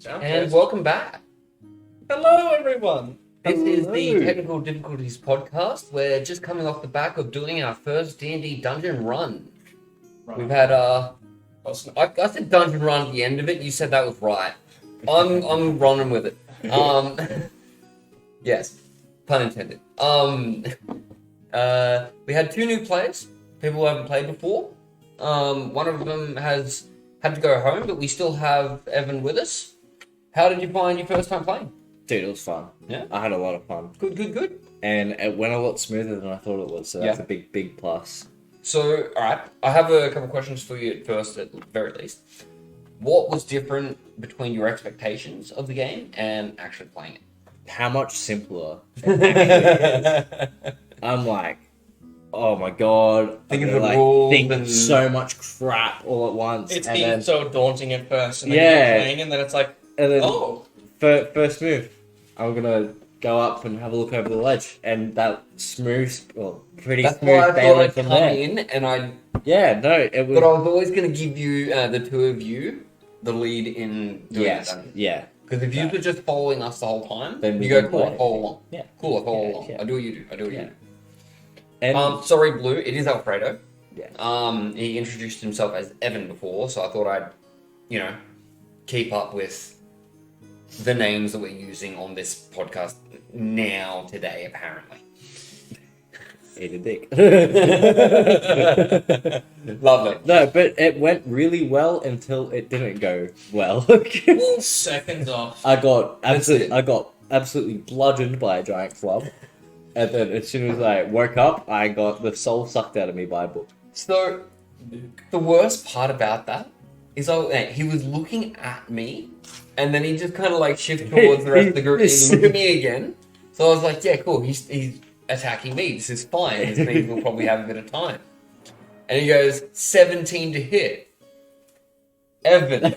And welcome back. Hello, everyone. This is the Technical Difficulties podcast. We're just coming off the back of doing our first D&D dungeon run. We've had I said dungeon run at the end of it. You said that was right. I'm running with it. Yes, pun intended. We had 2 new players, people who haven't played before. One of them has had to go home, but we still have Evan with us. How did you find your first time playing? Dude, it was fun. Yeah? I had a lot of fun. Good. And it went a lot smoother than I thought it would, so that's a big plus. So, alright, I have a couple questions for you at first, at the very least. What was different between your expectations of the game and actually playing it? How much simpler it actually is. I'm like, oh my god. Thinking of the rules think so much crap all at once. It's and been then, so daunting at first, and then you're playing, and then it's like, and then oh. First move, I'm gonna go up and have a look over the ledge, and that pretty That's smooth why I thought sailing I'd from come there. in and I'd... Yeah, no, it was... But I was always going to give you, the two of you, the lead in doing that. Yeah. Because if you were just following us the whole time, Then we you go, can cool, play. I follow along. Yeah. Cool, I follow Yeah, along. yeah. I do what you do. I do what you do. And Sorry, Blue, it is Alfredo. yeah. He introduced himself as Evan before, so I thought I'd, keep up with the names that we're using on this podcast today, apparently. Eat a dick. Lovely. No, but it went really well until it didn't go well. Seconds off. I got That's it. absolutely bludgeoned by a giant club, and then as soon as I woke up, I got the soul sucked out of me by a book. So, the worst part about that is he was looking at me, and then he just kind of shifted towards the rest of the group and he looked at me again. So I was like, yeah, cool, he's attacking me. This is fine. This means we'll probably have a bit of time. And he goes, 17 to hit. Evan,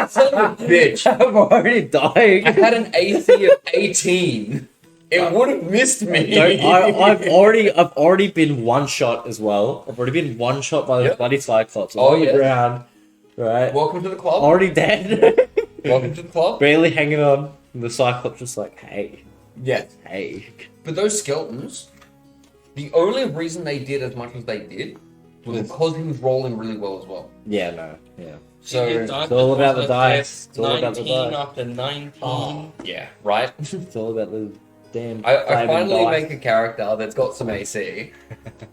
son of a bitch. I'm already dying. I had an AC of 18. It would have missed me. I've already been one shot as well. I've already been one shot by the bloody Cyclops on the ground. Right. Welcome to the club. Already dead. Welcome to the club. Barely hanging on. And the Cyclops just like, hey. Yes. Hey. But those skeletons, the only reason they did as much as they did was because he was rolling really well as well. Yeah, no. Yeah. So It's all about the dice. It's all about the 19 dice. after 19. yeah, right. It's all about the damn. I flaming finally dice. make a character that's got some AC,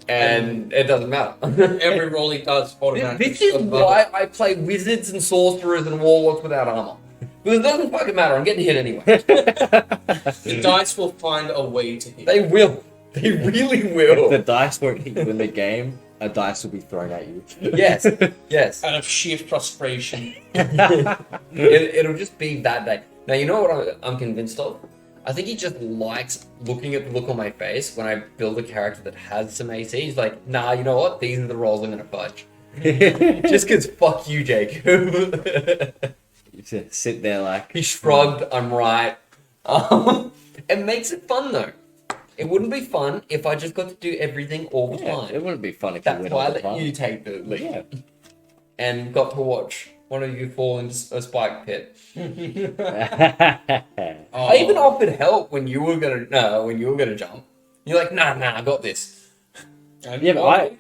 and it doesn't matter. Every roll he does automatically. This is why I play wizards and sorcerers and warlocks without armor. Because it doesn't fucking matter. I'm getting hit anyway. The dice will find a way to hit. They will. They really If will. the dice won't hit you in the game, a dice will be thrown at you. Yes. Yes. Out of sheer frustration. It'll just be that day. Now, you know what I'm convinced of? I think he just likes looking at the look on my face when I build a character that has some AC. He's like, nah, you know what? These are the rolls I'm going to fudge. Just because fuck you, Jacob. You just sit there like. He shrugged, I'm right. It makes it fun, though. It wouldn't be fun if I just got to do everything all the Yeah, time. it wouldn't be fun if you That's win why all I the let time. you take the lead. Yeah. And got to watch one of you fall into a spike pit. I even offered help when you were gonna jump. You're like, nah, I got this. Yeah, but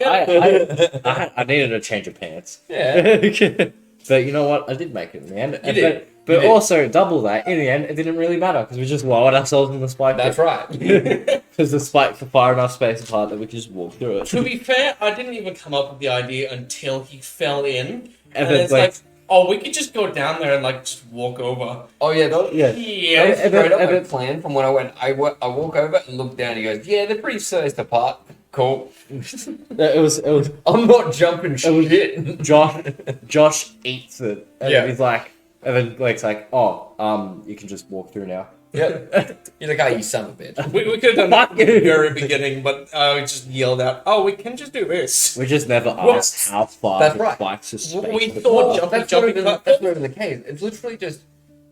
I needed a change of pants. Yeah. But you know what? I did make it in the end. You did. But You did. also, double that, in the end, it didn't really matter because we just lowered ourselves in the spike. That's right. Because the spikes are far enough space apart that we could just walk through it. To be fair, I didn't even come up with the idea until he fell in. And And then, it's like, oh, we could just go down there and just walk over. Oh yeah, that Yeah. Yeah. was And straight up then- my plan from when I went. I walk over and look down. He goes, yeah, they're pretty spaced apart. Cool. It was I'm not jumping shit. Josh eats it. And Yeah. he's like, and then Blake's like, oh, you can just walk through now. Yeah. You're like, oh, you son of a bitch. We could have done that at the very beginning, but I just yelled out, oh, we can just do this. We just never Well, asked how far that's the right. spikes are spaced. We apart. thought That's jumping. not even the case. It's literally just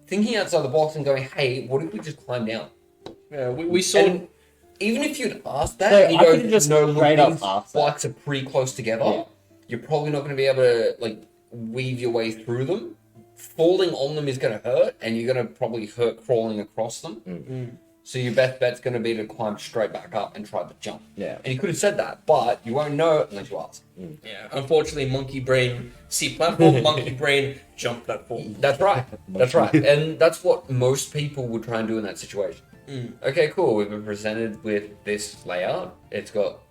thinking outside the box and going, hey, what if we just climb down? Yeah, we saw. And even if you'd asked that, No, and he I goes, could've just no, look, straight up these asked that. spikes are pretty close together. Yeah. You're probably not going to be able to weave your way through them. falling on them is going to hurt, and you're going to probably hurt crawling across them. So your best bet's going to be to climb straight back up and try to jump. Yeah. And you could have said that, but you won't know unless you ask. Yeah, unfortunately, monkey brain see platform, monkey brain jump platform. That's right. That's right. And that's what most people would try and do in that situation. Okay, cool. We've been presented with this layout. It's got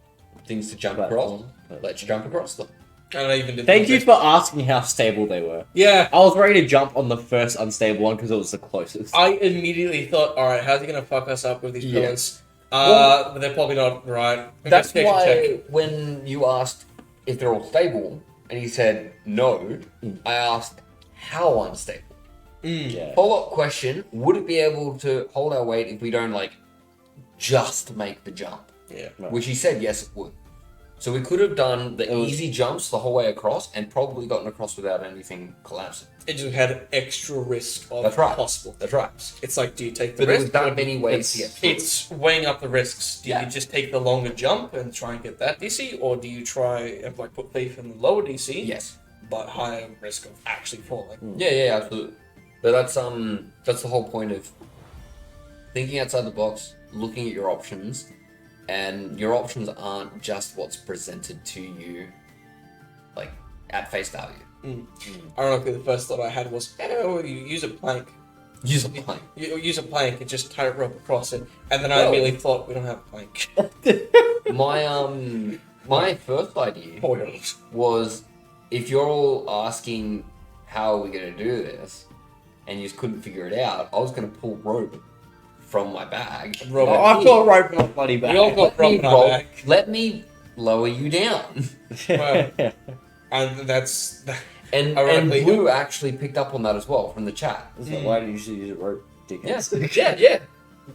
things to jump across. Let's jump across them. And I even did Thank you for asking how stable they were. Yeah. I was ready to jump on the first unstable one because it was the closest. I immediately thought, alright, how's he going to fuck us up with these pillars? Well, but they're probably not right. That's Investigation why when you asked if they're all stable, and he said no, I asked how unstable. Yeah. Follow-up question, would it be able to hold our weight if we don't, like, just make the jump? Yeah. Right. Which he said yes, it would. So we could have done the easy jumps the whole way across and probably gotten across without anything collapsing. It just had extra risk of That's right. possible. That's right. It's like, do you take the But there risk? was that many ways to get through. It's weighing up the risks. Do Yeah. you just take the longer jump and try and get that DC, or do you try and like put faith in the lower DC? Yes. But higher risk of actually falling. Yeah, absolutely. But that's the whole point of thinking outside the box, looking at your options, and your options aren't just what's presented to you, like at face value. Ironically, the first thought I had was, oh, you use a plank. Use a plank. You use a plank and just tie a rope across it, and then I Well- immediately thought, we don't have a plank. My first idea was if you're all asking how are we gonna do this, and you just couldn't figure it out, I was gonna pull rope from my bag. Rope. Oh, I've got a rope in my bloody bag. We all got rope in our bag. Let me lower you down. Well, and that's And Ironically- Blue actually picked up on that as well from the chat. So why do you usually use a rope, dickheads? Yeah.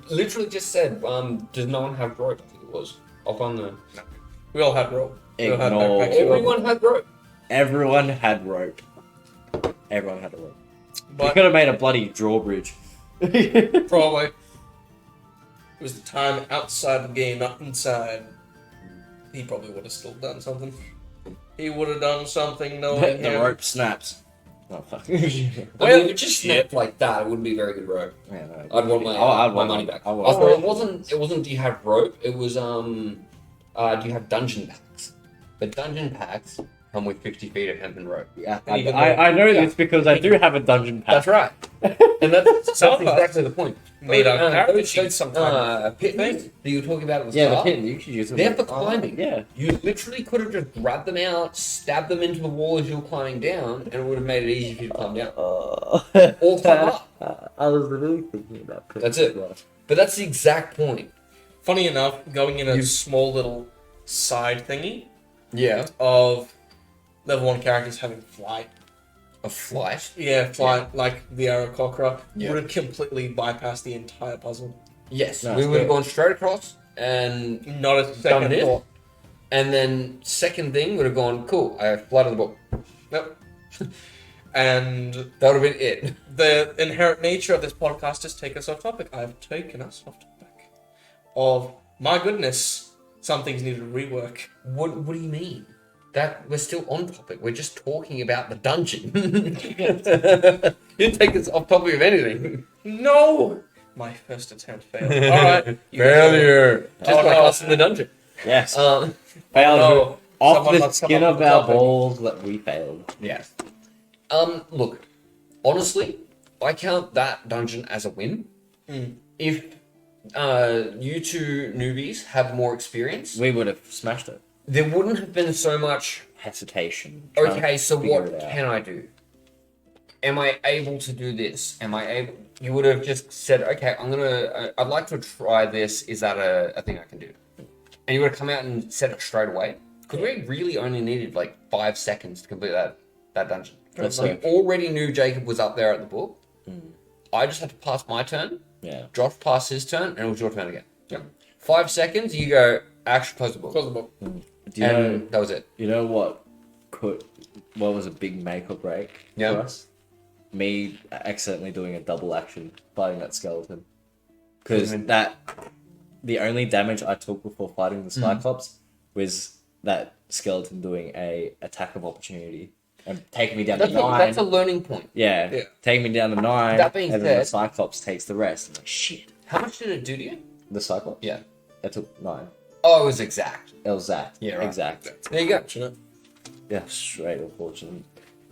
Literally just said, does no one have rope? I think it was. Up on the... we all had rope. We all had Ignore. backpacks. Everyone had rope. Everyone had rope. Everyone had a rope. We But could have made a bloody drawbridge. probably it was the time outside the game, not inside. He probably would have still done something. He would have done something knowing The him. rope snaps. Oh fuck. I mean, if it just snapped like that, it wouldn't be a very good rope. Yeah, no. I'd want my, I'd my want money my- back. I want Also, my- it wasn't do you have rope, it was, do you have dungeon packs? But dungeon packs come with 50 feet of hempen rope. Yeah, And even I know Yeah. this because I do have a dungeon pack. That's right. And that's Some of us exactly the point. made our character those sheets sometime. pit things that you were talking about at the Yeah, the start, pin. You could use them. they're for climbing. Yeah. You literally could have just grabbed them out, stabbed them into the wall as you were climbing down, and it would have made it easy for you to climb down. Or climb up. I was really thinking about pit. That's it. But that's the exact point. Funny enough, going in a small little side thingy Yeah. of level 1 characters having flight. A flight. Yeah, flight, like the Aarakocra, Yeah. would have completely bypassed the entire puzzle. Yes. No, we would have good. gone straight across and Not a second done it. thought. And then second thing would have gone, cool, I have flight of the book. Yep. And That would have been it. the inherent nature of this podcast is take us off topic. I've taken us off topic. Of, my goodness, some things needed rework. What do you mean? That we're still on topic. We're just talking about the dungeon. You didn't take us off topic of anything. No! My first attempt failed. Alright. Failure. Just Oh, like no. us in the dungeon. Yes. Um, Failed. no. Off Someone the must come skin up of with our something. balls that we failed. yes. Look, honestly, I count that dungeon as a win. If you two newbies have more experience, We would have smashed it. there wouldn't have been so much. Hesitation. Okay, so figure what it out. can I do? Am I able to do this? Am I able? You would have just said, okay, I'd like to try this. Is that a thing I can do? And you would have come out and said it straight away. Because we really only needed like 5 seconds to complete that dungeon. That's So we it. already knew Jacob was up there at the book. I just had to pass my turn. Yeah. Josh passed his turn, and it was your turn again. Yeah. 5 seconds, you go, actually close the book. Close the book. Do you know? And that was it. You know what was a big make or break Yeah. for us? Me accidentally doing a double action fighting that skeleton. Because Mhm. the only damage I took before fighting the Cyclops was that skeleton doing a attack of opportunity. and taking me down to That's 9. that's a learning point. Yeah, taking me down to 9. That being and then the said- Cyclops takes the rest. I'm like, shit. How much did it do to you? The Cyclops? Yeah. That took 9. Oh, it was exact. It was that. Yeah, right. Exact. There you go. Fortunate. Yeah, straight unfortunate.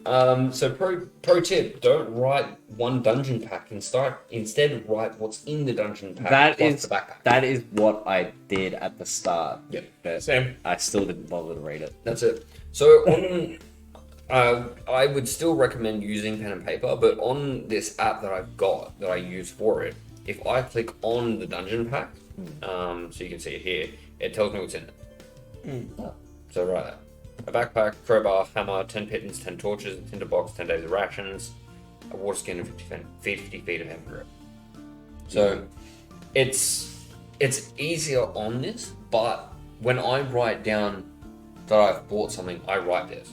So pro tip: don't write one dungeon pack and instead write what's in the dungeon pack. That plus is the backpack. that is what I did at the start. Yep. But Same. I still didn't bother to read it. That's it. So on, I would still recommend using pen and paper, but on this app that I've got that I use for it, if I click on the dungeon pack, so you can see it here, it tells me what's in it. Oh. So right, a backpack, crowbar, hammer, 10 pittons, 10 torches, a tinder box, 10 days of rations, a water skin, and 50 feet of hemp. So it's easier on this, but when I write down that I've bought something, I write this.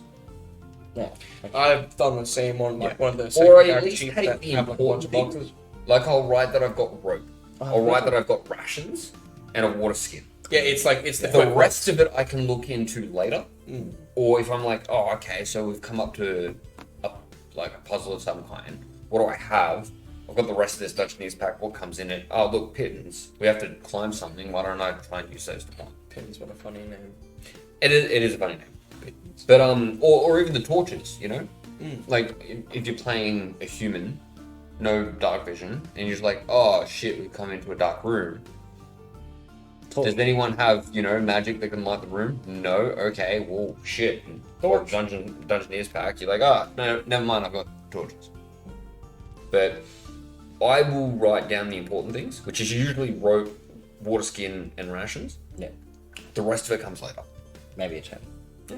Yeah. I've done the same on like one of those Or I second at character least sheets take that the have like a bunch important of things. boxes. Like I'll write that I've got rope. Oh, I'll write that I've got rations and a water skin. Yeah, it's the The rest of it I can look into later. Or if I'm like, oh, okay, so we've come up to a puzzle of some kind. What do I have? I've got the rest of this Dungeoneers pack. What comes in it? Oh, look, pittons. We have to climb something. Why don't I try and use those to climb? Pins, what a funny name. It is a funny name. But or even the torches, you know? Like if you're playing a human, no dark vision, and you're just like, oh shit, we've come into a dark room. Does anyone have, magic that can light the room? No? Okay, well shit. Torch. Dungeoneers pack, you're like, no, never mind, I've got torches. But I will write down the important things, which is usually rope, water skin, and rations. Yeah. The rest of it comes later. Maybe a 10. Yeah.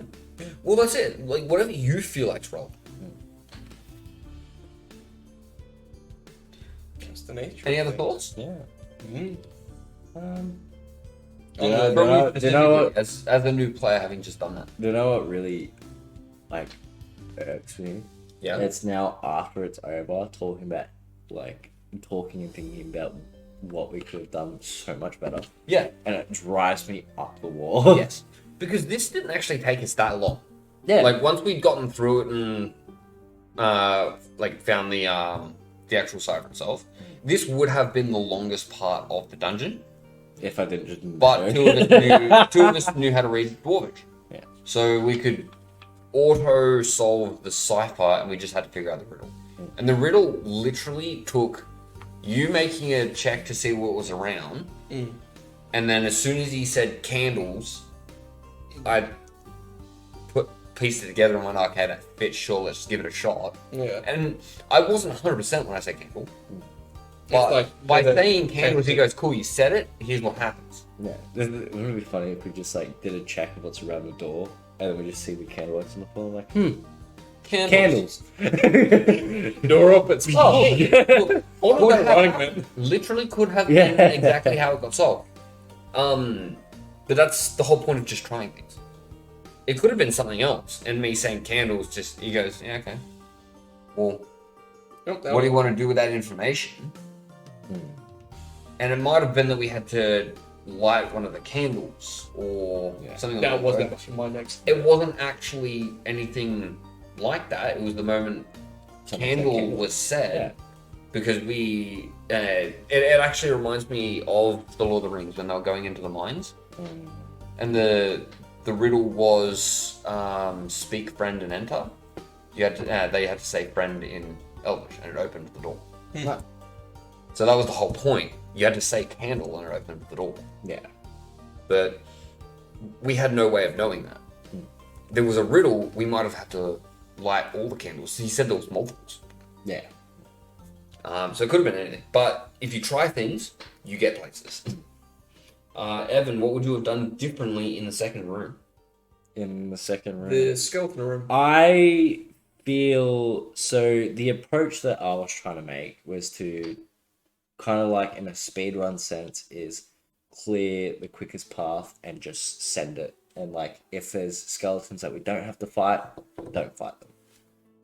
Well, that's it. Like, whatever you feel like's roll. That's the nature. Any of other things. thoughts? Yeah. From you you know specifically, what? as a new player having just done that. Do you know what really, irks me? Yeah. It's now after it's over, talking and thinking about what we could have done so much better. Yeah. And it drives me up the wall. Yes. Because this didn't actually take us that long. Yeah. Like, once we'd gotten through it and, found the actual cipher itself, this would have been the longest part of the dungeon. If I didn't just... But two of us knew how to read Dwarvish. Yeah. So we could auto-solve the cipher, and we just had to figure out the riddle. And the riddle literally took you making a check to see what was around, and then as soon as he said candles, I pieced it together and went, okay, that fits, sure, let's give it a shot. Yeah. And I wasn't 100% when I said candle. It's But like, by the- saying candles, he goes, cool, you said it, here's what happens. Yeah. Wouldn't it be funny if we just, did a check of what's around the door, and then we just see the candle lights on the floor, like, candles. Door opens. Oh, look, What could was have that running happened. man? Literally could have Yeah. been exactly how it got solved. But that's the whole point of just trying things. It could have been something else, and me saying candles, just, he goes, yeah, okay. Well, Nope, what do you want to do with that information? And it might have been that we had to light one of the candles, or something like That that. wasn't actually my next. It wasn't actually anything like that. It was the moment candle was said, because we. It actually reminds me of the Lord of the Rings when they were going into the mines, and the riddle was speak friend and enter. You had to they had to say friend in Elvish, and it opened the door. So that was the whole point. You had to say candle, and it opened the door. Yeah. But we had no way of knowing that. There was a riddle, we might have had to light all the candles. He said there was multiples. Yeah. So it could have been anything. But if you try things, you get places. Evan, what would you have done differently in the second room? In the second room. The skeleton room. I feel so the approach that I was trying to make was to kind of like in a speedrun sense is clear the quickest path and just send it. And like if there's skeletons that we don't have to fight, don't fight them.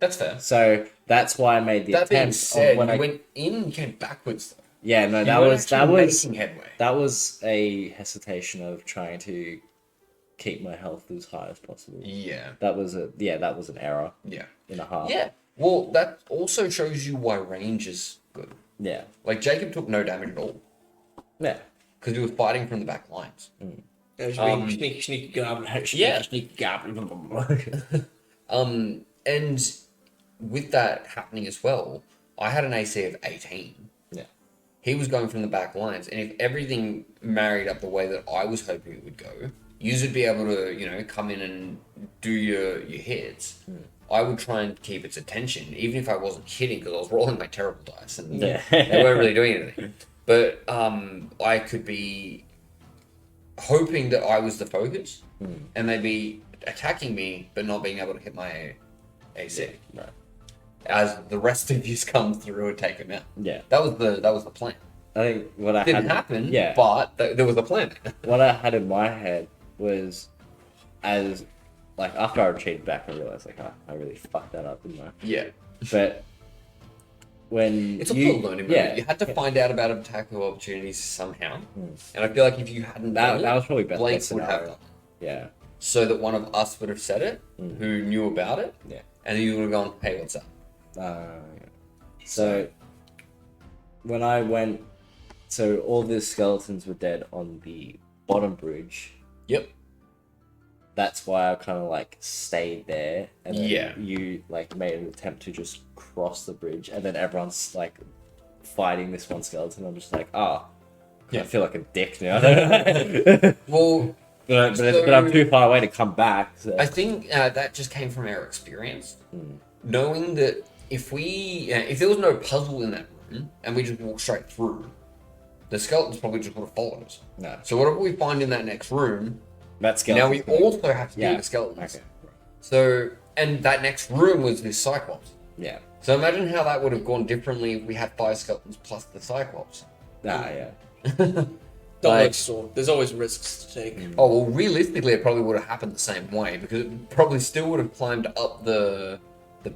That's fair. So that's why I made the That being attempt said, when you I went in, you came backwards though. yeah, no, You that weren't was actually making headway. that was a hesitation of trying to keep my health as high as possible. Yeah. That was an error Yeah. and a half. Yeah. Well, that also shows you why range is good. Yeah. Like, Jacob took no damage at all. Yeah. Because he was fighting from the back lines. As being sneaky goblin. Yeah. Sneaky goblin. And with that happening as well, I had an AC of 18. Yeah. He was going from the back lines, and if everything married up the way that I was hoping it would go, you would be able to, you know, come in and do your hits. I would try and keep its attention, even if I wasn't hitting, because I was rolling my terrible dice, and they weren't really doing anything. But I could be hoping that I was the focus, and they'd be attacking me, but not being able to hit my AC. Right. As the rest of you come through and take him out. Yeah. That was the plan. I think what I Didn't had happen. Yeah. But there was a plan. What I had in my head was, as like after I retreated back, I realized like I really fucked that up, didn't I? Yeah. But when It's a full learning moment. yeah, You had to find out about attack opportunities somehow. And I feel like if you hadn't done that it, was probably best Blake case would have scenario. done it. Yeah. So that one of us would have said it, who knew about it, Yeah. and you would have gone, hey, what's up? So when I went, so all the skeletons were dead on the bottom bridge. Yep. That's why I kind of like stayed there, and then Yeah. you like made an attempt to just cross the bridge, and then everyone's like fighting this one skeleton. I'm just like, I feel like a dick now. Well, but I'm too far away to come back. So. I think that just came from our experience. Knowing that if there was no puzzle in that room, and we just walked straight through, the skeletons probably just would have followed us. No. So whatever we find in that next room, That skeleton. now we also have to do the skeletons. Okay. So, and that next room was this Cyclops. Yeah. So imagine how that would have gone differently if we had 5 skeletons plus the Cyclops. Yeah. Double-edged sword. There's always risks to take. Oh, well, realistically, it probably would have happened the same way, because it probably still would have climbed up the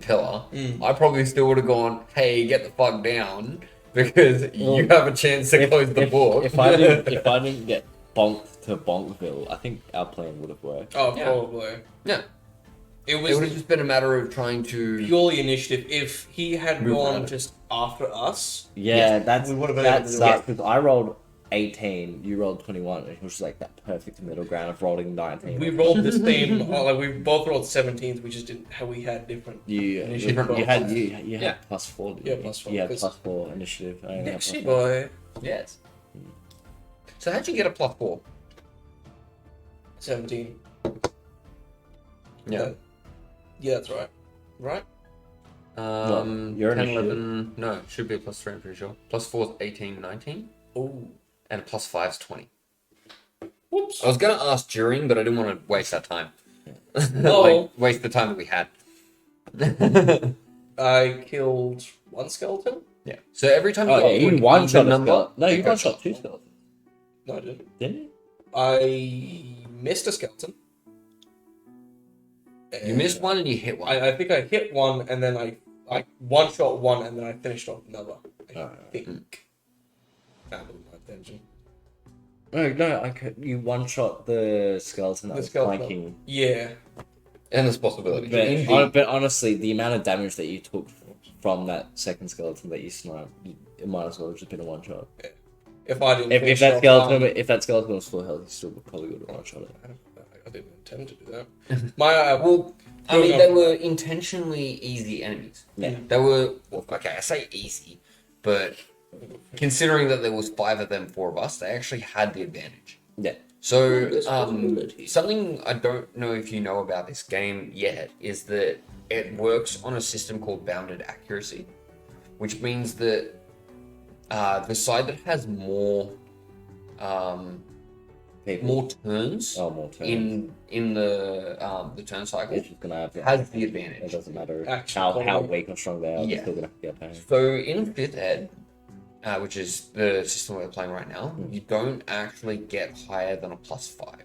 pillar. I probably still would have gone, hey, get the fuck down, because you have a chance to close the book. If I didn't get bonked to Bonkville, I think our plan would have worked. Oh, Yeah. probably. Yeah. It It would have was just been a matter of trying to... purely initiative. If he had Move gone around. just after us, Yeah, we would have been able that to do sucks it. because I rolled 18, you rolled 21, and it was just like that perfect middle ground of rolling 19. We rolled the same. Like we both rolled 17s. We just didn't. How we had different. You Initiative had Yeah. +4. Didn't Yeah, you? +4, You had 'cause- +4 initiative. I only had Nexy +4. boy. Yes. So how'd you get a +4? 17. Yeah. Yeah, that's right. Right. Your 10, initiative. 11... No, it should be a +3, I'm pretty sure. +4 is 18, 19. Oh. And a +5 is 20. Whoops. I was going to ask during, but I didn't want to waste our time. No. Like, waste the time that we had. I killed one skeleton. Yeah. So every time you Oh, got yeah, you an one shot even a number, skeleton. No, you it goes one shot up. 2 skeletons. No, I didn't. Didn't you? I missed a skeleton. You missed one and you hit one. I think I hit one and then I one shot one and then I finished off another. I think. That was my attention. No, you one shot the skeleton that The was skeleton. flanking. Yeah. And there's possibility. But honestly, the amount of damage that you took from that second skeleton that you sniped, it might as well have just been a one shot. If I didn't. If finish that off skeleton one- if that skeleton was full health, you still probably would have one shot it. I didn't intend to do that. My Well, I Going mean, on they from were intentionally easy enemies. Yeah. They were, well, okay, I say easy, but considering that there was 5 of them, 4 of us, they actually had the advantage. Yeah. So, there's possibility. something I don't know if you know about this game yet is that it works on a system called bounded accuracy, which means that the side that has more turns More turns. in the turn cycle It's just gonna have has the It advantage. doesn't matter Actual how quality. weak or strong they are, Yeah. they're still gonna get paid. So in 5th Ed, which is the system we're playing right now, you don't actually get higher than a +5.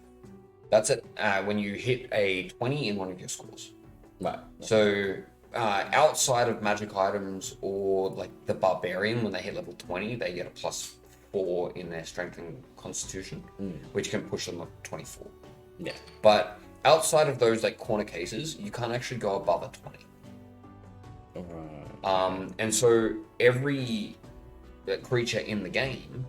That's it when you hit a 20 in one of your scores. Right. So outside of magic items or like the barbarian, when they hit level 20, they get a +4 in their strength and constitution, which can push them up to 24. Yeah. But outside of those like corner cases, you can't actually go above a 20. Alright. And so every creature in the game,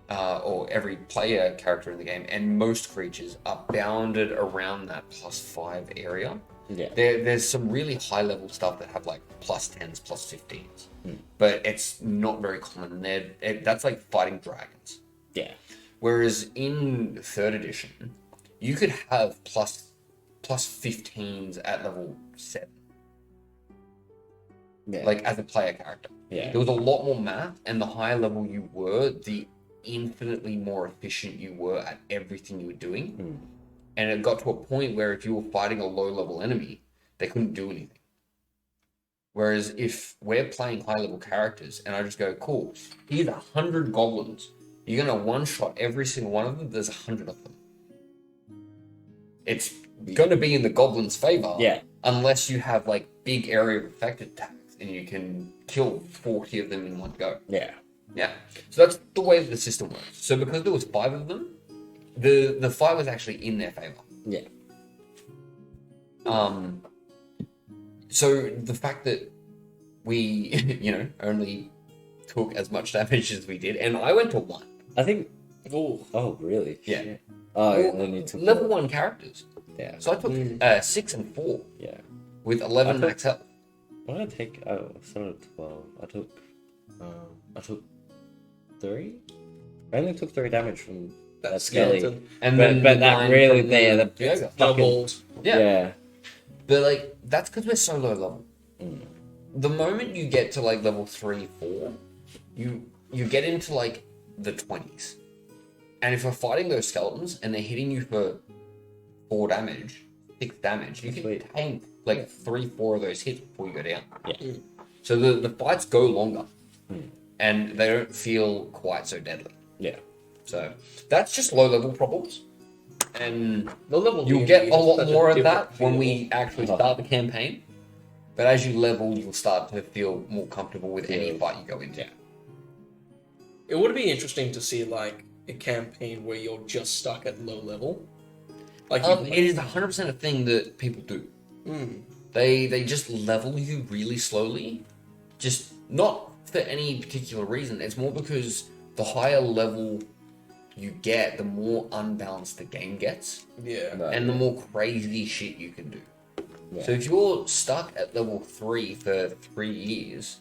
or every player character in the game, and most creatures are bounded around that +5 area. Yeah. There's some really high level stuff that have like +10s, +15s, but it's not very common. That's like fighting dragons. Yeah. Whereas in 3rd edition, you could have +15s at level 7. Yeah. Like as a player character. Yeah. There was a lot more math, and the higher level you were, the infinitely more efficient you were at everything you were doing. And it got to a point where if you were fighting a low level enemy, they couldn't do anything. Whereas if we're playing high level characters and I just go, cool, here's 100 goblins. You're going to one-shot every single one of them. There's 100 of them. It's going to be in the goblin's favor. Yeah. Unless you have like big area of effect attacks and you can kill 40 of them in one go. Yeah. Yeah. So that's the way that the system works. So because there was 5 of them, the fight was actually in their favor. Yeah. So the fact that we, only took as much damage as we did, and I went to 1. I think. Oh, Oh, really? Yeah. Shit. Oh, Well, and then you took level 1 characters. Yeah. So I took 6 and 4 Yeah. with 11 I took- max health. What did I take? I started at 12. I took 3. I only took 3 damage from that that's skelly. skeleton. And But then that the line really from there, the Diogo. fucking Doubled. Yeah. But like that's because we're so low level. Mm. The moment you get to like level 3, 4, you get into like the 20s. And if you're fighting those skeletons and they're hitting you for 4 damage, 6 damage, you can Sweet. tank like 3, 4 of those hits before you go down. Yeah. So the fights go longer. And they don't feel quite so deadly. Yeah. So that's just low level problems. And The level you'll D&D get a is lot such more of different that when feel. we actually start the campaign. But as you level, you'll start to feel more comfortable with any fight you go into. Yeah. It would be interesting to see like a campaign where you're just stuck at low level. Like It is 100% a thing that people do. They just level you really slowly. Just not for any particular reason. It's more because the higher level you get, the more unbalanced the game gets. yeah. And the more crazy shit you can do. Yeah. So if you're stuck at level 3 for 3 years,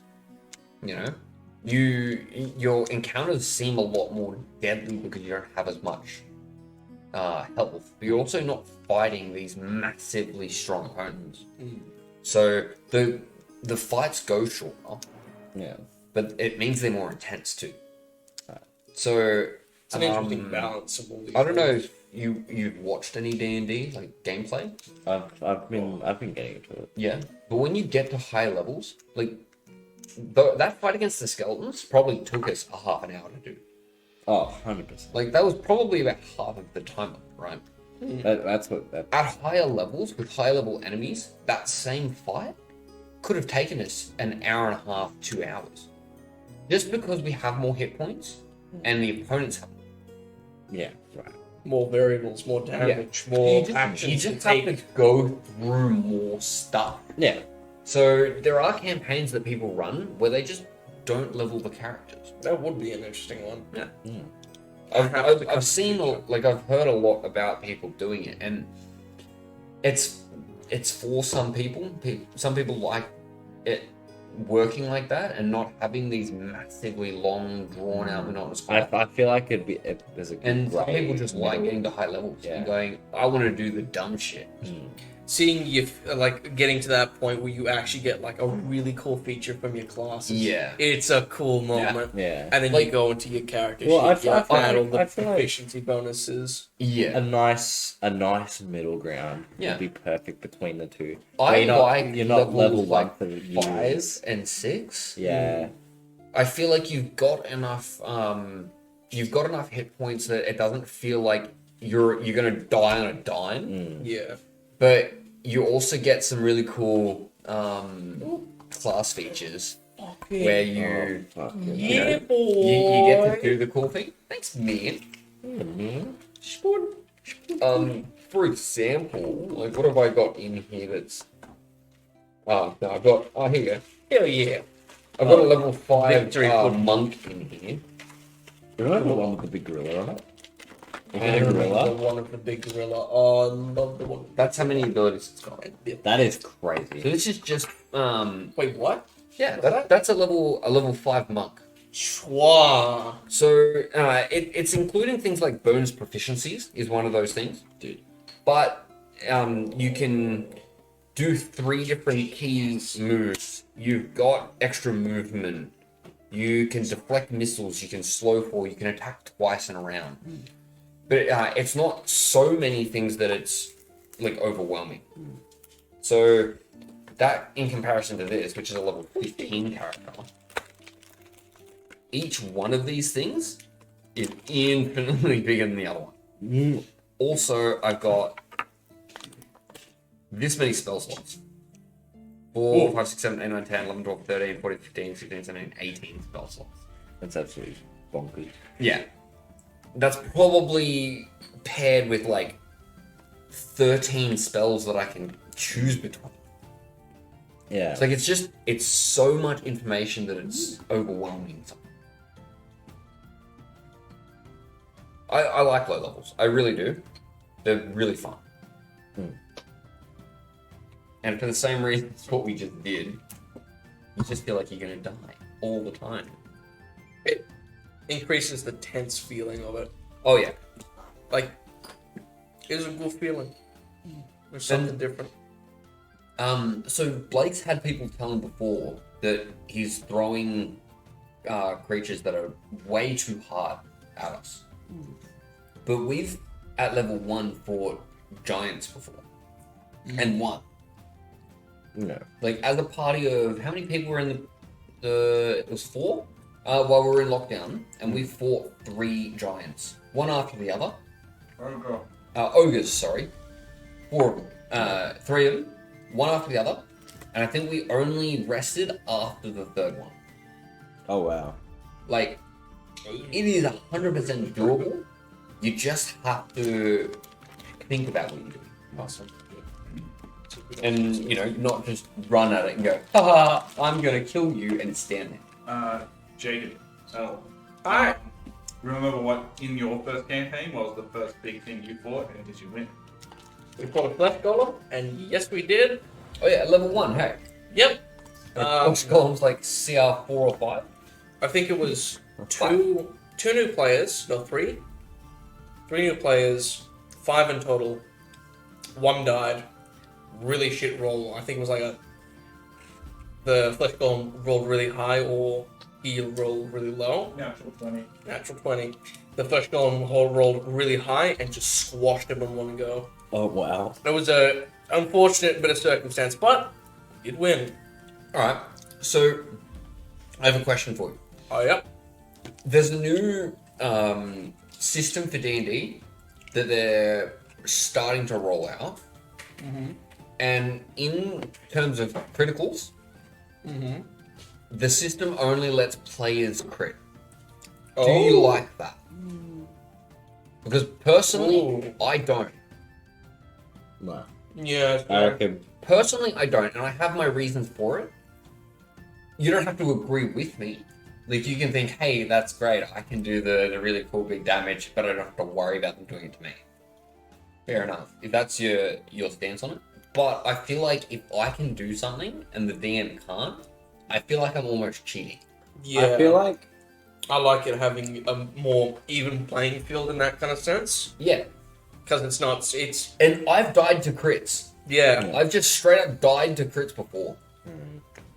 your encounters seem a lot more deadly because you don't have as much health. But you're also not fighting these massively strong opponents. So the fights go shorter, Yeah. but it means they're more intense too. Right. So It's an interesting balance of all these. I don't know things. if you've watched any D&D like gameplay. I've been getting into it. Yeah, but when you get to higher levels, like that fight against the skeletons probably took us a half an hour to do. Oh, 100%. Like that was probably about half of the timer, right? That's what. At higher levels with higher level enemies, that same fight could have taken us an hour and a half, 2 hours, just because we have more hit points and the opponents have. Yeah. Right. More variables, more damage, more actions. You just have to go through more stuff. Yeah. So there are campaigns that people run where they just don't level the characters. That would be an interesting one. Yeah. Mm. I've seen, like, I've heard a lot about people doing it, and it's for some people. Some people like it working like that and not having these massively long, drawn out, monotonous fights. I feel like there's a good And some grey people just like middle. getting to high levels Yeah. and going, I want to do the dumb shit. Seeing you like getting to that point where you actually get like a really cool feature from your classes. Yeah. It's a cool moment. Yeah. And then Like- you go into your character Well, sheet, you I feel add all like- the I feel like- proficiency bonuses. Yeah. A nice middle ground Yeah. would be perfect between the two. I Where like level levels one like for 5 and 6. Yeah. I feel like you've got enough hit points that it doesn't feel like you're gonna die on a dime. Yeah. But you also get some really cool class features where you Oh, fuck yeah. Yeah, boy. you get to do the cool thing. Thanks, man. For example, like what have I got in here that's... Oh, no, I've got... Oh, here you go. Hell yeah. I've got a level 5 Victory monk in here. Remember the one with the big gorilla on it? Is I it a remember gorilla? the one with the big gorilla. Oh, I love the one. That's how many abilities it's got. That is So crazy. this is just... Wait, what? Yeah, that's a level 5 monk. Chua. So it's including things like bonus proficiencies is one of those things. Dude. But you can do 3 different key moves. You've got extra movement. You can deflect missiles. You can slow fall. You can attack twice in a round. But it's not so many things that it's like overwhelming. So that in comparison to this, which is a level 15 character, each one of these things is infinitely bigger than the other one. Also, I've got this many spell slots. 4, 5, 6, 7, 8, 9, 10, 11, 12, 13, 14, 15, 16, 17, 18 spell slots. That's absolutely bonkers. Yeah. That's probably paired with like 13 spells that I can choose between. Yeah. It's like it's so much information that it's overwhelming. I like low levels. I really do. They're really fun. And for the same reasons what we just did, you just feel like you're gonna die all the time. It increases the tense feeling of it. Oh yeah. Like, it's a good feeling. There's something different. So Blake's had people tell him before that he's throwing creatures that are way too hard at us. But we've, at level 1, fought giants before. And won. No. Like, as a party of... How many people were in the... It was 4? While we were in lockdown. And we fought 3 giants. One after the other. Ogres, sorry. 4 of them. 3 of them. One after the other. And I think we only rested after the 3rd one. Oh, wow. Like, it is 100% doable. You just have to think about what you're doing. Awesome. And, you know, not just run at it and go, haha, I'm going to kill you and stand there. Jacob, so Alright. remember what in your first campaign was the first big thing you fought, and did you win? We fought a flesh golem, and yes, we did. Oh yeah, level 1, hey. Yep. Flesh Golem's like CR 4 or 5. I think it was two new players, no, 3. 3 new players, 5 in total. 1 died. Really shit roll. I think it was like the flesh golem rolled really high, or he rolled really low. Natural 20. Natural 20. The flesh golem rolled really high and just squashed him in one go. Oh, wow. It was a unfortunate bit of circumstance, but you'd win. Alright, so I have a question for you. Oh, yep. There's a new system for D&D that they're starting to roll out. And in terms of criticals, the system only lets players crit. Do you like that? Because personally, I don't. No. Yeah. I reckon. Personally, I don't, and I have my reasons for it. You don't have to agree with me. Like, you can think, hey, that's great, I can do the really cool big damage, but I don't have to worry about them doing it to me. Fair enough. If that's your stance on it. But I feel like if I can do something and the DM can't, I feel like I'm almost cheating. Yeah. I feel like. I like it having a more even playing field in that kind of sense. Yeah. Because it's... And I've died to crits. Yeah. I've just straight up died to crits before.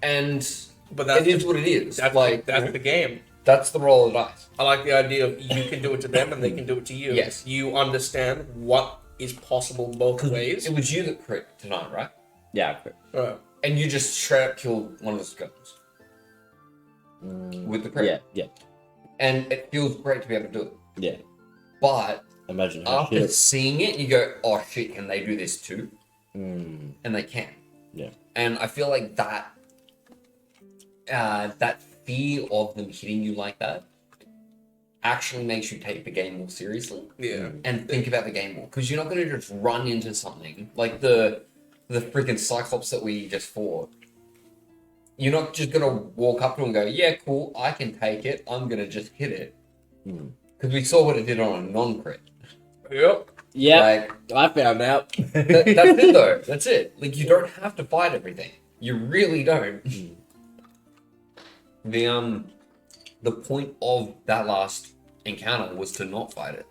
And But that's it is what it is. That's like, that's the game. that's the roll of the dice. I like the idea of you can do it to them and they can do it to you. Yes. You understand what is possible both ways. It was you that crit tonight, right? Yeah. Right. And you just straight up killed one of the skeletons. With the crit. Yeah, yeah, And it feels great to be able to do it. yeah. But Imagine how after shit. seeing it, you go, oh shit, can they do this too? And they can. Yeah. And I feel like that that fear of them hitting you like that actually makes you take the game more seriously Yeah. and think about the game more. Because you're not going to just run into something like the freaking Cyclops that we just fought. You're not just going to walk up to him and go, yeah, cool, I can take it. I'm going to just hit it. Because we saw what it did on a non-crit. Yep. Yeah, Like, I found out. that's it, though. That's it. Like, you don't have to fight everything. You really don't. The point of that last encounter was to not fight it.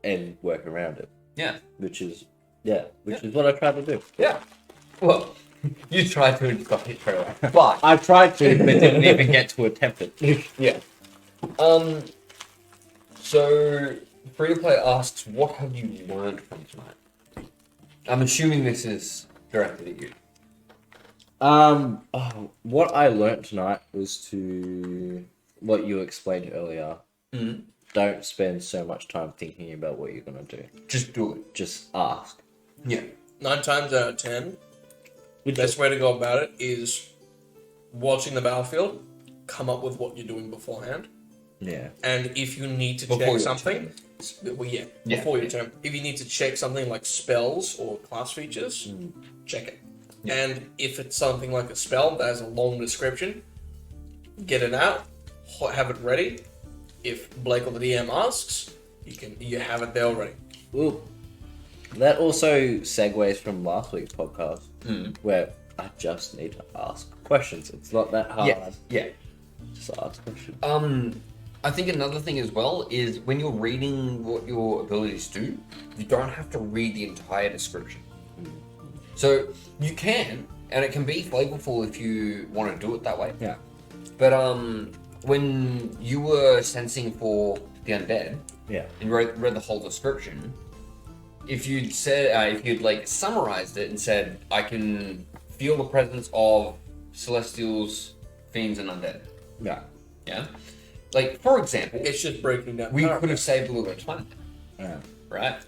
And work around it. Yeah. Which is what I tried to do. Yeah. Well, you tried to and got hit straight away. But I tried to, but didn't even get to attempt it. yeah. So Free to Play asks, what have you learned from tonight? I'm assuming this is directed at you. What I learnt tonight was to what you explained earlier. Mm. Don't spend so much time thinking about what you're gonna do. Just do it. Just ask. Yeah. 9 times out of 10, the best way to go about it is watching the battlefield, come up with what you're doing beforehand, Yeah. and if you need to Before check your something, turn. yeah, Yeah. before your turn. If you need to check something like spells or class features, check it. Yeah. And if it's something like a spell that has a long description, get it out, have it ready. If Blake or the DM asks, you have it there already. Well, that also segues from last week's podcast, where I just need to ask questions. It's not that hard. Yeah. Just ask questions. I think another thing as well is when you're reading what your abilities do, you don't have to read the entire description. So you can, and it can be flavorful if you want to do it that way. Yeah. But when you were sensing for the undead, Yeah. and read the whole description, if you'd said, if you'd like summarized it and said, I can feel the presence of celestials, fiends, and undead. Yeah. Yeah. Like, for example, It's just breaking down. we could have saved a little bit of time, Yeah. right?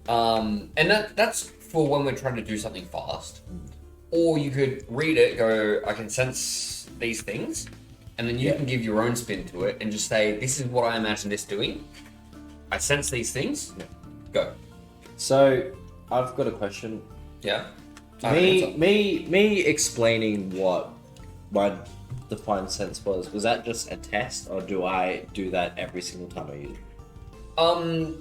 And that's for when we're trying to do something fast. Or you could read it, go, I can sense these things, and then you can give your own spin to it and just say, this is what I imagine this doing. I sense these things. Yeah. Go. So I've got a question. Yeah. I have an answer. Me explaining what my defined sense was that just a test, or do I do that every single time I use it?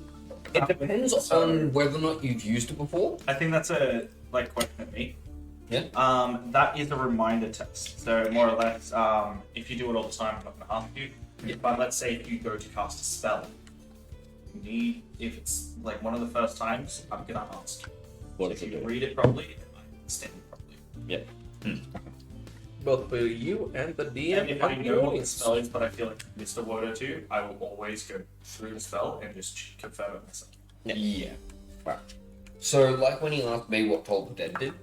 It depends on whether or not you've used it before. I think that's a question at me. Yeah. That is a reminder test. So more or less, if you do it all the time, I'm not going to ask you. Yeah. But let's say if you go to cast a spell, if it's like one of the first times, I'm going to ask. What So does if it you do? read it properly, I understand it properly. Yeah. Both for you and the DM. And if I and the know what the audience. spell is, but I feel like I missed a word or two, I will always go through the spell and just confirm it myself. Yeah. Right. So, like when you asked me what Toll the Dead did,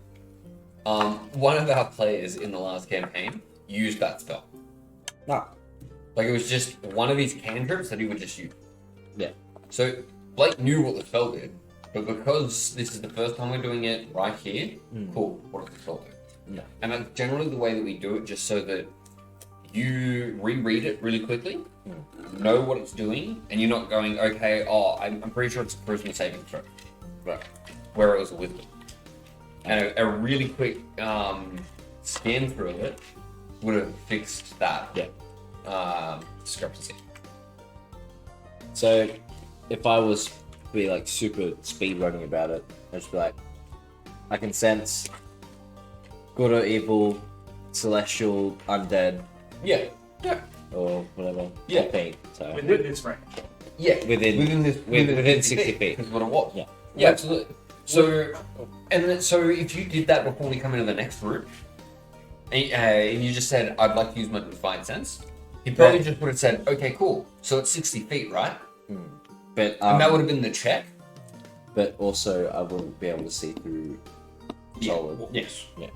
one of our players in the last campaign used that spell. No. Like, it was just one of his cantrips that he would just use. Yeah. So, Blake knew what the spell did, but because this is the first time we're doing it right here, cool, what does the spell do? No. And that's generally the way that we do it, just so that you reread it really quickly, know what it's doing, and you're not going, okay, I'm pretty sure it's a charisma saving throw. Right. Where it was a wisdom. And a really quick scan through of it would have fixed that discrepancy. So if I was to be like super speed running about it, I'd just be like, I can sense good or evil, celestial, undead, Yeah. Yeah. or whatever. Yeah. Paint. So Within this range. Yeah. Within 60 feet. Is what it was. Yeah. Yeah, absolutely. So, so if you did that before we come into the next route, and you just said, I'd like to use my Divine Sense, he probably just would have said, okay, cool. So it's 60 feet, right? But And that would have been the check. but also I wouldn't be able to see through solid. Yes. Yeah.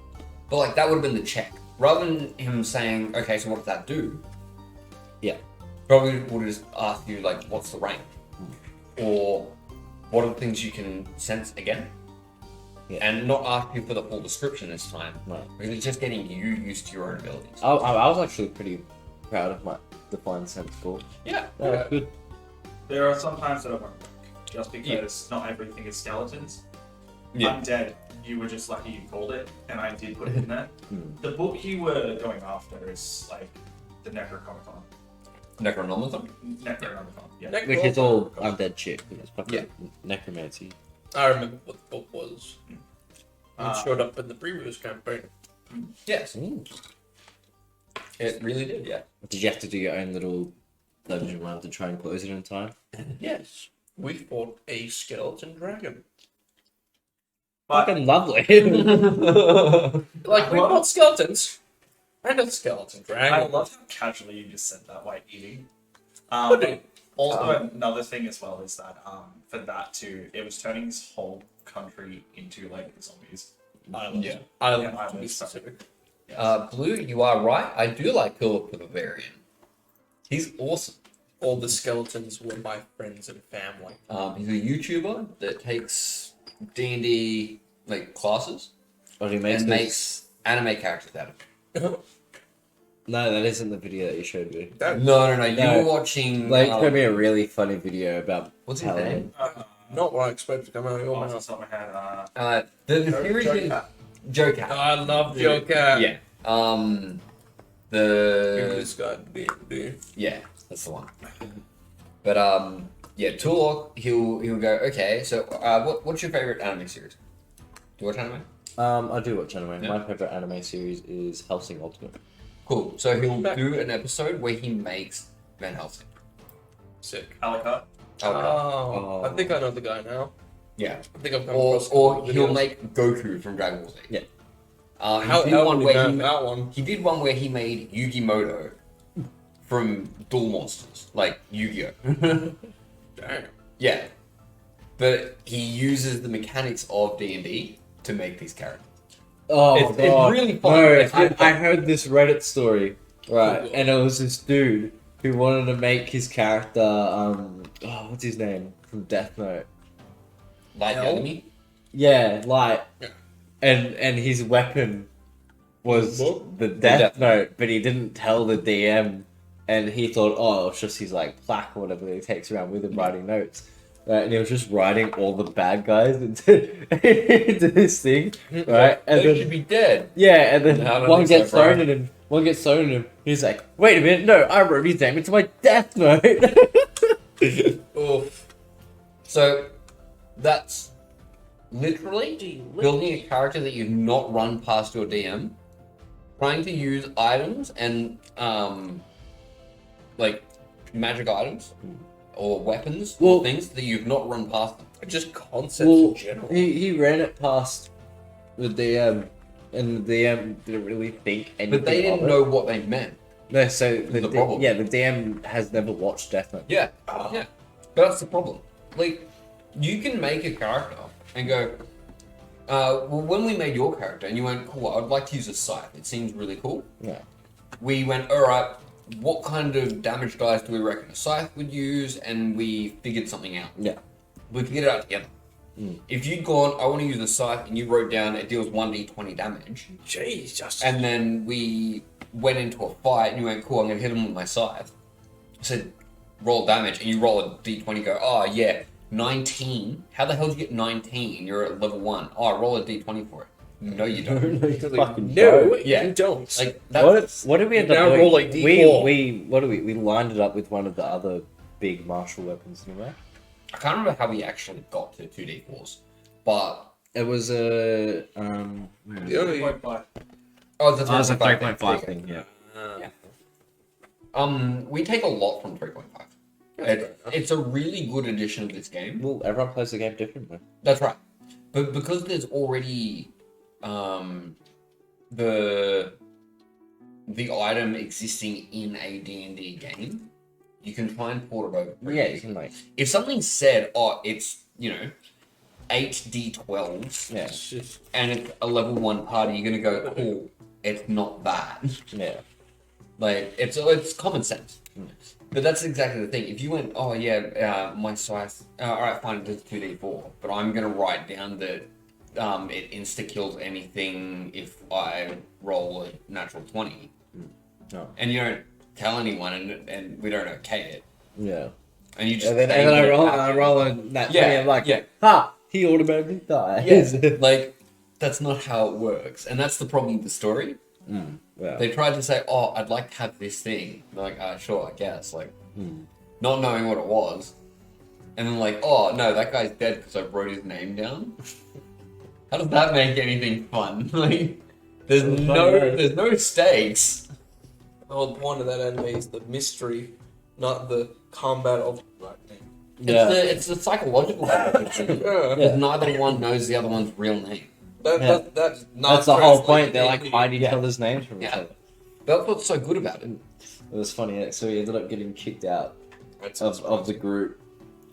But like that would have been the check. Rather than him saying, okay, so what does that do? Yeah. Probably would have just asked you, like, what's the range? Or what are the things you can sense again? Yeah. And not ask you for the full description this time. Right. Because it's just getting you used to your own abilities. I was actually pretty proud of define sensible. Yeah. Yeah. Good. There are some times that it won't work, just because not everything is skeletons. Yeah. Undead, you were just lucky you called it, and I did put it in there. Hmm. The book you were going after is like the Necronomicon. Necronomicon? Necronomicon, yeah. Which is all undead shit. It's fucking Yeah. necromancy. I remember what the book was. Ah. It showed up in the previous campaign. Yes. Ooh. It really did, yeah. Did you have to do your own little dungeon run to try and close it in time? Yes. We fought a skeleton dragon. But Fucking lovely. Like, we fought skeletons. And a skeleton I dragon. love how casually you just said that while eating. What do you- Also, another thing as well is that for that too, it was turning his whole country into like zombies. Islands. Yeah. Islands, Yeah, to be islands, sorry. specific. Blue, you are right. I do like Philip the Bavarian. He's awesome. All the skeletons were my friends and family. He's a YouTuber that takes D&D like classes Or he makes and this- makes anime characters out of it. No, that isn't the video that you showed me. That- No. You No. were watching. Like, showed me a really funny video about What's his Paladin. name? Not what I expected to come out of your Off the mouth. top of my head, The series is Joe Cat. I love Joker. Yeah. Give The this guy D&D. yeah, that's the one. But yeah, Turlock, he'll go. Okay, so what's your favorite anime series? Do you watch anime? I do watch anime. Yeah. My favorite anime series is Hellsing Ultimate. Cool. So he'll do an episode where he makes Van Helsing. Sick. Alucard. Oh, I think I know the guy now. Yeah. I think I've come Or across a couple of he'll videos. make Goku from Dragon Ball Z. Yeah. He How did how one did where we know that one? he did one where he made Yu-Gi-Moto from Duel Monsters, like Yu-Gi-Oh. Damn. Yeah, but he uses the mechanics of D&D to make these characters. Oh, It's God. really fun. No, It's really I fun. heard this Reddit story, right? Cool. And it was this dude who wanted to make his character, what's his name? From Death Note. Like Hell? enemy. Yeah, Light. Yeah. And his weapon was Book? the Death Death Note, but he didn't tell the DM, and he thought, oh, it's just his like plaque or whatever that he takes around with him writing notes. And he was just writing all the bad guys into, into this thing, right? And They then, should be dead. yeah, and then No, I don't one think so, gets bro. thrown at him. One gets thrown at him. He's like, wait a minute, no, I wrote his name into my Death Note. Oof. So that's literally building a character that you've not run past your DM, trying to use items and like magic items or weapons Well- or things that you've not run past them. Just concepts Well, in general. he ran it past the DM, and the DM didn't really think anything But they didn't of it. know what they meant. No, so the problem. yeah, the DM has never watched Death Note. Yeah, yeah. But that's the problem. Like, you can make a character and go, well, when we made your character and you went, cool, I'd like to use a scythe. It seems really cool. Yeah. We went, all right, what kind of damage dice do we reckon a scythe would use? And we figured something out. Yeah. We figured it out together. If you'd gone, I want to use a scythe, and you wrote down it deals 1d20 damage, Jeez, just and then we went into a fight, and you went, cool, I'm going to hit him with my scythe. I said, roll damage, and you roll a d20, go, oh, yeah, 19. How the hell did you get 19? You're at level 1. Oh, roll a d20 for it. No, you don't. You fucking no, don't. Yeah. you don't. Like, What, that's... what did we end Now up doing? roll a D4. We lined it up with one of the other big martial weapons, you know? I can't remember how we actually got to 2d4s, but... It was a The only- Oh, that's it was a 3.5 3.5 thing, yeah. Yeah. We take a lot from 3.5. That's fair enough. It's a really good addition to this game. Well, everyone plays the game differently. That's right. But because there's already the item existing in a D&D game, you can try and port it over. pretty Yeah, you easy. can like, If something said, oh, it's, 8d12s, yeah, It's just and it's a level 1 party, you're going to go, cool, it's not bad. yeah. Like, it's common sense. But that's exactly the thing. If you went, oh yeah, my scythe, alright, fine, it does 2d4, but I'm going to write down that it insta-kills anything if I roll a natural 20. No. And you don't tell anyone, and we don't okay it. Yeah. And you just And then I roll in that Yeah, thing, I'm like, yeah. ha! He automatically dies. Yes, like that's not how it works, and that's the problem with the story. Yeah. They tried to say, "Oh, I'd like to have this thing." They're like, sure, I guess." Like, not knowing what it was, and then like, "Oh no, that guy's dead because I wrote his name down." How does that make anything fun? Like, there's no stakes. The whole point of that anime is the mystery, not the combat of right name. Yeah. It's the psychological element. Yeah. Because neither one knows the other one's real name. That's That's the whole point. They're like hiding each Yeah. other's names from each Yeah. other. That's what's so good about it. It was funny. So he ended up getting kicked out of the group,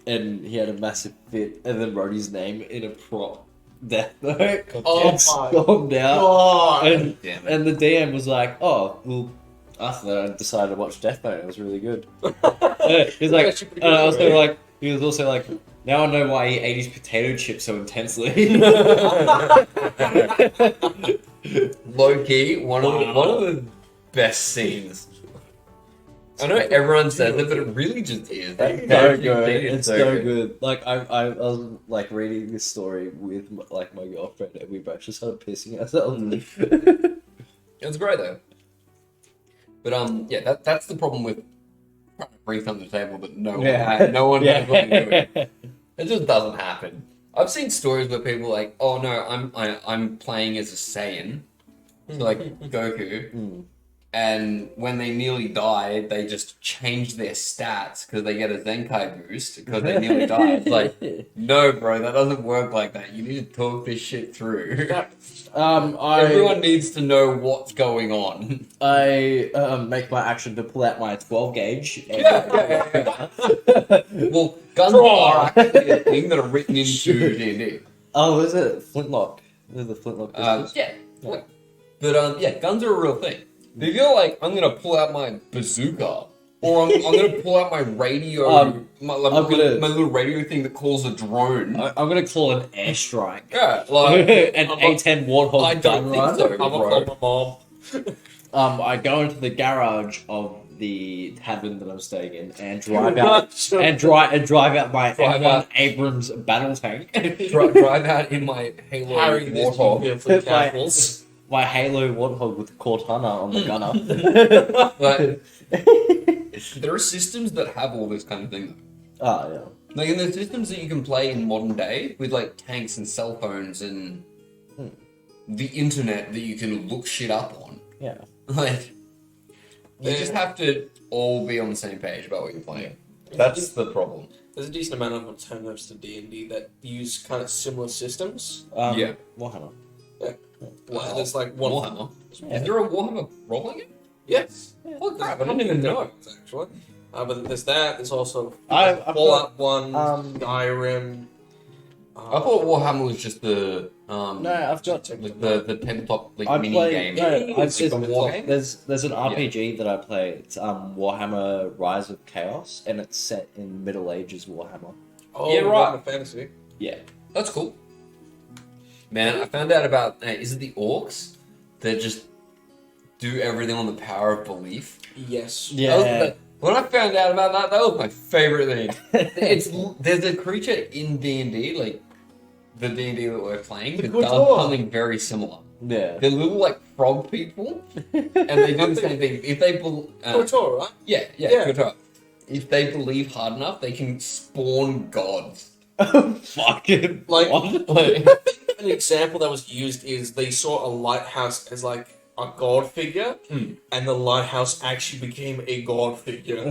and he had a massive fit, and then wrote his name in a prop death note. Oh and my stormed out. God. And, Damn it. and the DM was like, "Oh, well." After that, I decided to watch Death Note. It was really good. He's like, Actually pretty and I good, also right? like. He was also like, now I know why he ate his potato chips so intensely. Low key, one of the best scenes. I know everyone says it, but it really just is. It's so good. It's so good. Like I was like reading this story with my girlfriend, and we both just started pissing ourselves. It's great though. But yeah, that's the problem with trying to bring something to the table, but no one knows what to do. It just doesn't happen. I've seen stories where people are like, oh no, I'm playing as a Saiyan, so like Goku, and when they nearly die, they just change their stats because they get a Zenkai boost because they nearly died. It's like, no, bro, that doesn't work like that. You need to talk this shit through. Everyone needs to know what's going on. I make my action to pull out my 12 gauge. Well, guns are actually a thing that are written into D&D. Oh, is it flintlock? Is the flintlock pistols? Yeah. But yeah, guns are a real thing. If you're like, I'm gonna pull out my bazooka, or I'm gonna pull out my radio, my little radio thing that calls a drone. I'm gonna call an airstrike. Yeah, like An A10 Warthog. I don't think so, I'm gonna bro. call my mom. I go into the garage of the tavern that I'm staying in and drive out and drive out my M1 Abrams battle tank. Drive out in my Halo Harry, this Warthog. beautifully casuals. My Halo Warthog with Cortana on the gunner. Like, there are systems that have all this kind of thing. Oh, yeah. Like, and there's systems that you can play in modern day with like tanks and cell phones and the internet that you can look shit up on. Yeah. Like, you just have to all be on the same page about what you're playing. That's the problem. There's a decent amount of alternatives to D&D that use kind of similar systems. Yeah. Warhammer. Well, there's like one. Warhammer. Is there a Warhammer rolling it? Yes. Oh crap! I didn't even know. Actually, but there's that. There's also I've Fallout 1, Skyrim. I thought Warhammer was just the No, I've got. like the tabletop like I mini play. game. No, It's like a war game. there's an RPG that I play. It's Warhammer Rise of Chaos, and it's set in Middle Ages Warhammer. Oh, Yeah, right. Warhammer Fantasy. Yeah. That's cool. Man, I found out about is it the orcs that just do everything on the power of belief? Yes. Yeah. When I found out about that, that was my favorite thing. There's a creature in D&D, like the D&D that we're playing, that does something very similar. Yeah. They're little like frog people, and they do the same thing. If they Kotor, right? yeah, Yeah. good job. If they believe hard enough, they can spawn gods. Fucking Like- what? Like, An example that was used is they saw a lighthouse as like a god figure, and the lighthouse actually became a god figure.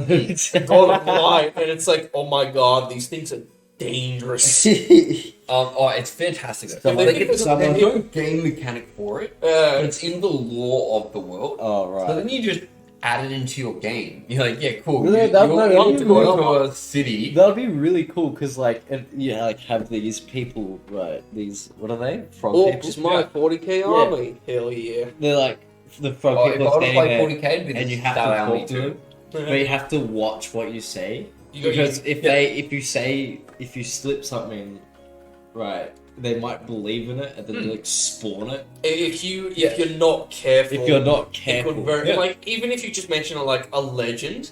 God of light, and it's like, oh my god, these things are dangerous. it's fantastic. Someone- There's someone- no game mechanic for it, but it's Uh, in the lore of the world. Oh So right. then you just add it into your game. You're like, yeah, cool. Yeah, You that- want that'd to be go cool. to a city. That'd be really cool because like have these people right these what are they frog Orcs people? is my 40k army. Hell yeah. They're like the frog Oh, if I people are want to standing play there 40k, it'd be and the you have to Star talk Army to too. them, but you have to watch what you say You got- because you- if you slip something right they might believe in it and then like spawn it. If you're not careful, If you're not it careful, could very Yeah. like even if you just mention like a legend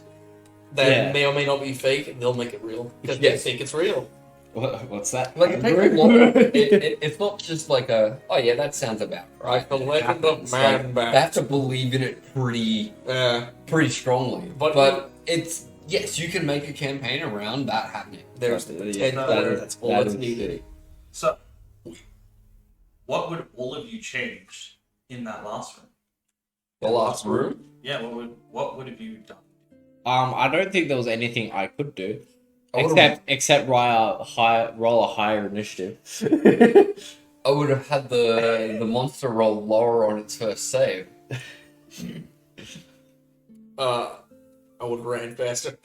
that Yeah. may or may not be fake, they'll make it real because Yes. they think it's real. What's that? Like it takes a lot. It's not just like a oh yeah that sounds about right. Like the It legend happens. of Like, Man Bat. they have to believe in it pretty strongly. But- it's yes, you can make a campaign around that happening. There's the Yeah, potential. that That's all that that's is needed. sick. So, what would all of you change in that last room? The last room. Yeah, what would have you done? I don't think there was anything I could do. I would've- Except roll a higher initiative. I would have had the monster roll lower on its first save. I would have ran faster.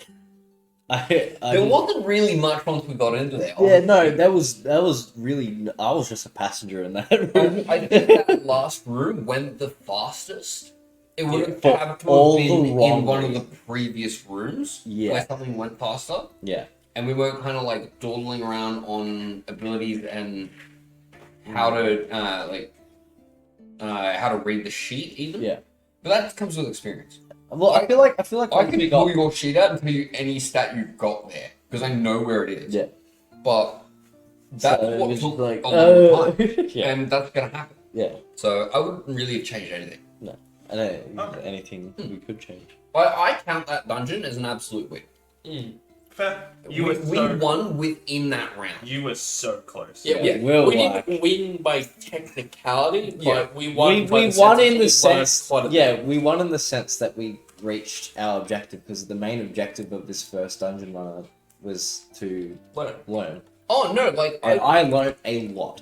There wasn't really much once we got into there. Yeah, no, that was really. I was just a passenger in that room. I think that last room went the fastest. It would have For had to all have the been wrong in one of the reasons. previous rooms Yeah. where something went faster, Yeah, and we weren't kind of like dawdling around on abilities and how to how to read the sheet even. yeah. But that comes with experience. Well, I feel like I can we pull got your sheet out and tell you any stat you've got there because I know where it is. yeah. But that's So what it's took like, a long time, yeah, and that's gonna happen. yeah. So I wouldn't really have changed anything. I don't know anything we could change. I count that dungeon as an absolute win. Fair. We You won within that round. You were so close. Yeah. We're we like- didn't win by technicality, Yeah. but we won. We by won sense in that the we sense, won quite a yeah, bit. we won in the sense that we reached our objective because the main objective of this first dungeon runner was to learn, Oh no, like and I learned a lot.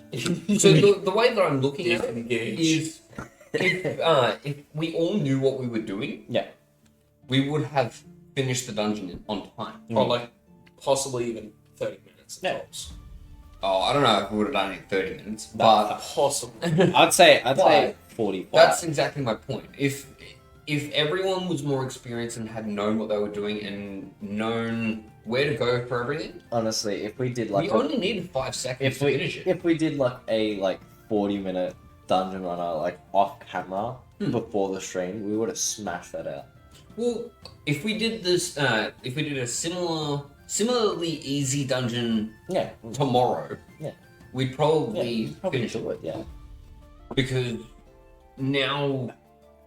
so the way that I'm looking at it Disengage. is if we all knew what we were doing, Yeah, we would have finished the dungeon on time. Or like possibly even 30 minutes. Yeah. Tops. Oh, I don't know if we would have done it in 30 minutes, but Possibly. I'd say But 45. that's exactly my point. If everyone was more experienced and had known what they were doing and known where to go for everything, Honestly, if we did like we a- only needed 5 seconds to finish it. if we did like a 40-minute dungeon runner like off camera before the stream, we would have smashed that out. Well, if we did this, if we did a similarly easy dungeon Yeah, tomorrow, Yeah. we'd probably you'd probably finish it. do it. Yeah, Because now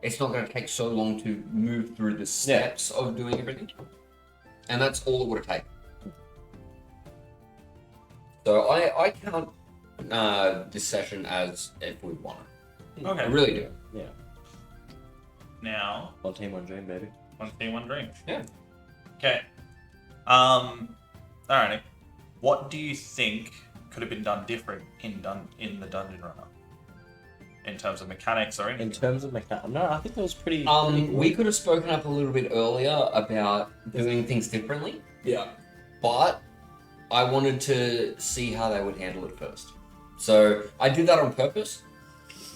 it's not going to take so long to move through the steps of doing everything, and that's all it would have taken. So I count this session as if we won it. I Okay. really do. Now, one team, one dream, baby. one thing, one dream. Yeah. Okay. Alrighty. What do you think could have been done different in the dungeon runner? In terms of mechanics or In anything? terms of mechanics, no, I think that was pretty. We could have spoken up a little bit earlier about doing things differently, Yeah. but I wanted to see how they would handle it first. So I did that on purpose.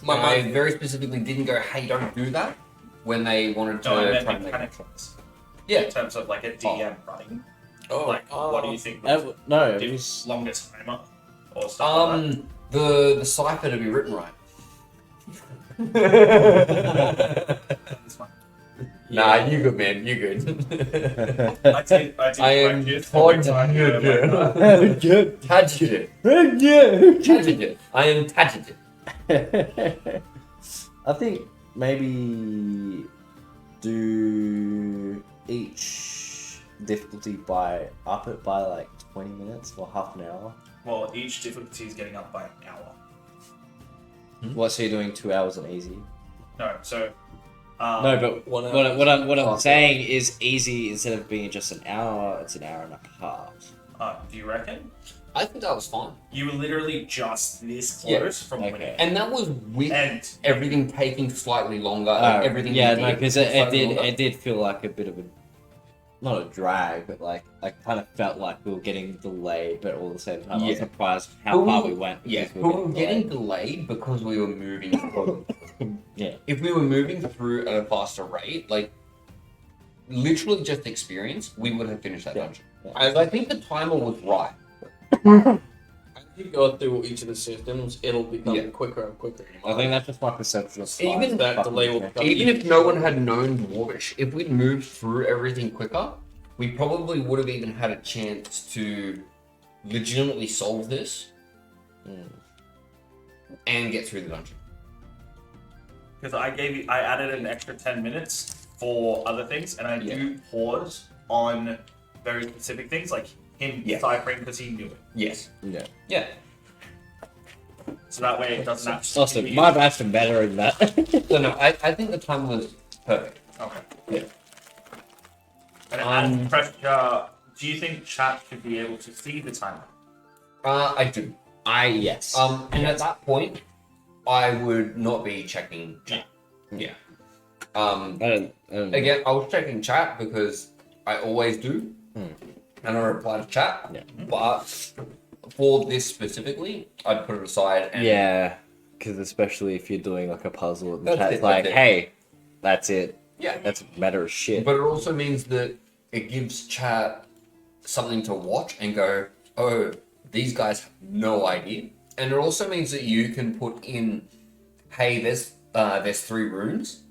I very specifically didn't go, "Hey, don't do that," when they wanted to No, I meant try and make it. mechanics. Yeah. In terms of like a DM running. Oh. Like, what do you think? was No, it the was. longest timer or stuff like that? The cipher to be written right. It's fine. Nah, you good, man. You good. I did I am correct you. Todd. Good. Tadged. Yeah. Tadged. I am tadged. I think maybe do each difficulty up it by like 20 minutes or half an hour. Well, each difficulty is getting up by an hour. What, so you're doing 2 hours on easy? No, so. No, but 1 hour. what I'm saying is easy instead of being just an hour, it's an hour and a half. Do you reckon? I think that was fine. You were literally just this Yeah. close from Okay. winning. And that was with And everything taking slightly longer. Like everything. yeah, we no, did because took it slightly did longer. it did feel like a bit of a not a drag, but like I kind of felt like we were getting delayed, but all the same time I was Yeah. surprised how But far we went. Yeah, because but we were getting delayed because we were moving. Yeah. If we were moving through at a faster rate, like literally just experience, we would have finished that Yeah. dungeon. Yeah. As I think the timer was right. I you go through each of the systems, it'll become quicker and quicker. I think that's just my perception of spice. Even that delay will become Even if no one had known Dwarvish, if we'd moved through everything quicker, we probably would have even had a chance to legitimately solve this and get through the dungeon. Because I added an extra 10 minutes for other things, and I do pause on very specific things, like him ciphering because he knew it. Yes. Yeah. Yeah. So that way it doesn't actually. Also, my bad's for bettering that. So no, I think the time was perfect. Okay. Yeah. And pressure, do you think chat should be able to see the timer? I do. Yes. And at that point, I would not be checking chat. Yeah. I don't Again, I was checking chat because I always do, and I reply to chat. Yeah. But for this specifically, I'd put it aside. And Yeah, because especially if you're doing like a puzzle, and the That's chat's it, like, that's it. hey, that's it. Yeah. That's a matter of shit. But it also means that it gives chat something to watch and go, oh, these guys have no idea. And it also means that you can put in, hey, there's 3 runes.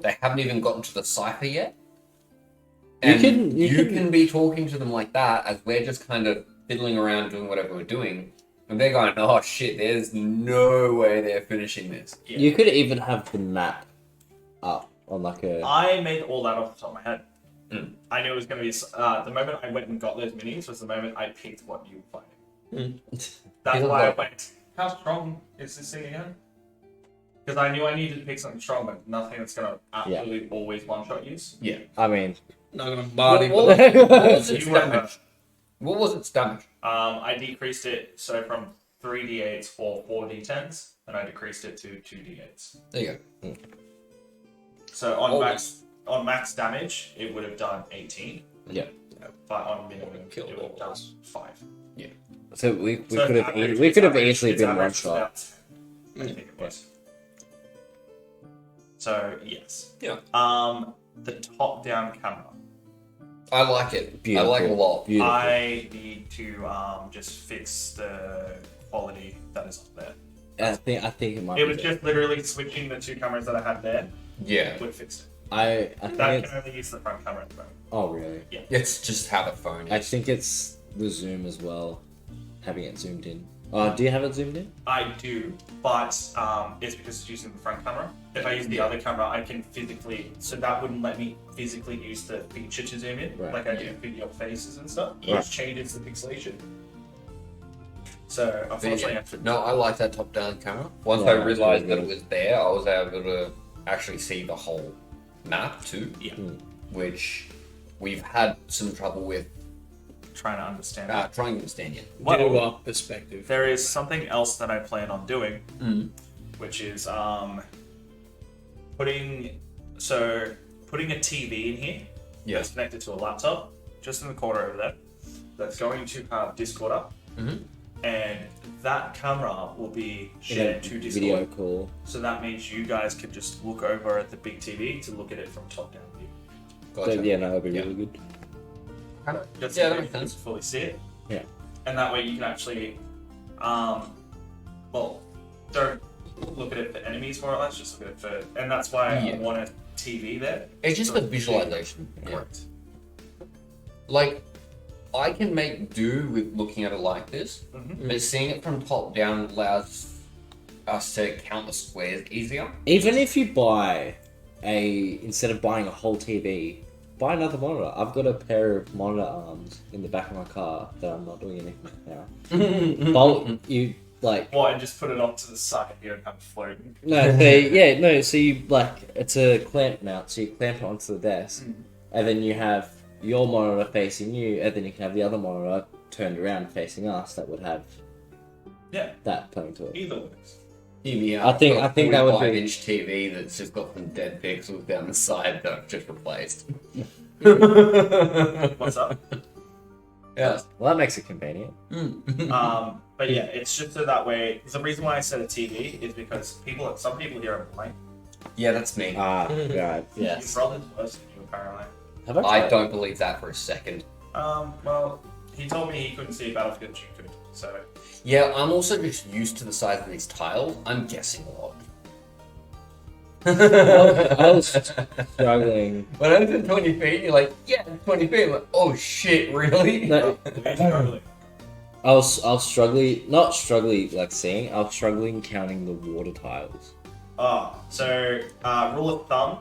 They haven't even gotten to the cipher yet. And you can be talking to them like that as we're just kind of fiddling around doing whatever we're doing. And they're going, oh shit, there's no way they're finishing this. Yeah. You could even have the map up on like a... I made all that off the top of my head. I knew it was going to be... the moment I went and got those minis was the moment I picked what you were fighting. That's why I went, how strong is this thing again? Because I knew I needed to pick something strong, but nothing that's going to absolutely always one-shot use. Yeah. I mean... Not gonna body. What was its You were- damage? What was its damage? I decreased it so from 3d8s or 4d10s, and I decreased it to 2d8s. There you go. So on max damage, it would have done 18. Yeah. But on minimum, Kill it would have done balls. 5. So we So could have average- we could have average- easily its been average one was shot. about 10, I think it was. So yes. Yeah. The top-down camera. I like it. Beautiful. I like it a lot. Beautiful. I need to just fix the quality that is up there. I think it might. It be was there. just literally switching the 2 cameras that I had there. Yeah. Would fix it. I think That it's... can only use the front camera at the moment. Oh really? It's just how the phone is. I think it's the zoom as well, having it zoomed in. Do you have it zoomed in? I do, but it's because it's using the front camera. If I use the other camera, I can physically, so that wouldn't let me physically use the feature to zoom in, Right. like I do video faces and stuff, Right. which changes the pixelation. So unfortunately, I have to. No, I like that top-down camera. Once Yeah, I it's realized really that it was there, I was able to actually see the whole map too, Yeah, which we've had some trouble with trying to understand. trying to understand yet. Viewer perspective. There is something else that I plan on doing, which is putting a TV in here Yes. that's connected to a laptop, just in the corner over there, that's going to have Discord up, and that camera will be shared to Discord. Video call. So that means you guys can just look over at the big TV to look at it from top-down view. Gotcha. So, yeah, no, that'd be really good. Just Yeah, so that you makes can sense. fully see it. Yeah. And that way you can actually, don't look at it for enemies more or less, just look at it for, and that's why I want a TV there. It's just So the visualization. Correct. Like, I can make do with looking at it like this, but seeing it from top down allows us to count the squares easier. Even if you buy instead of buying a whole TV, buy another monitor. I've got a pair of monitor arms in the back of my car that I'm not doing anything with now. Bolt, you like... What, and just put it off to the side here and have it floating. So you like, it's a clamp mount, so you clamp it onto the desk, and then you have your monitor facing you, and then you can have the other monitor turned around facing us that would have that playing to it. Either works. Yeah, I think that would be- 45-inch TV that's just got some dead pixels down the side that I've just replaced. What's up? Yeah. Well, that makes it convenient. But yeah, it's just so that way. The reason why I said a TV is because some people here are blind. Yeah, that's me. God, Your yes. brother's worse than you apparently. Have I don't believe that for a second. Well, he told me he couldn't see Battlefield, you could. So Yeah, I'm also just used to the size of these tiles. I'm guessing a lot. I was struggling. When I was at 20 feet, you're like, yeah, 20 feet. I'm like, oh shit, really? No, we're struggling. I was struggling, not struggling like seeing. I was struggling counting the water tiles. So rule of thumb,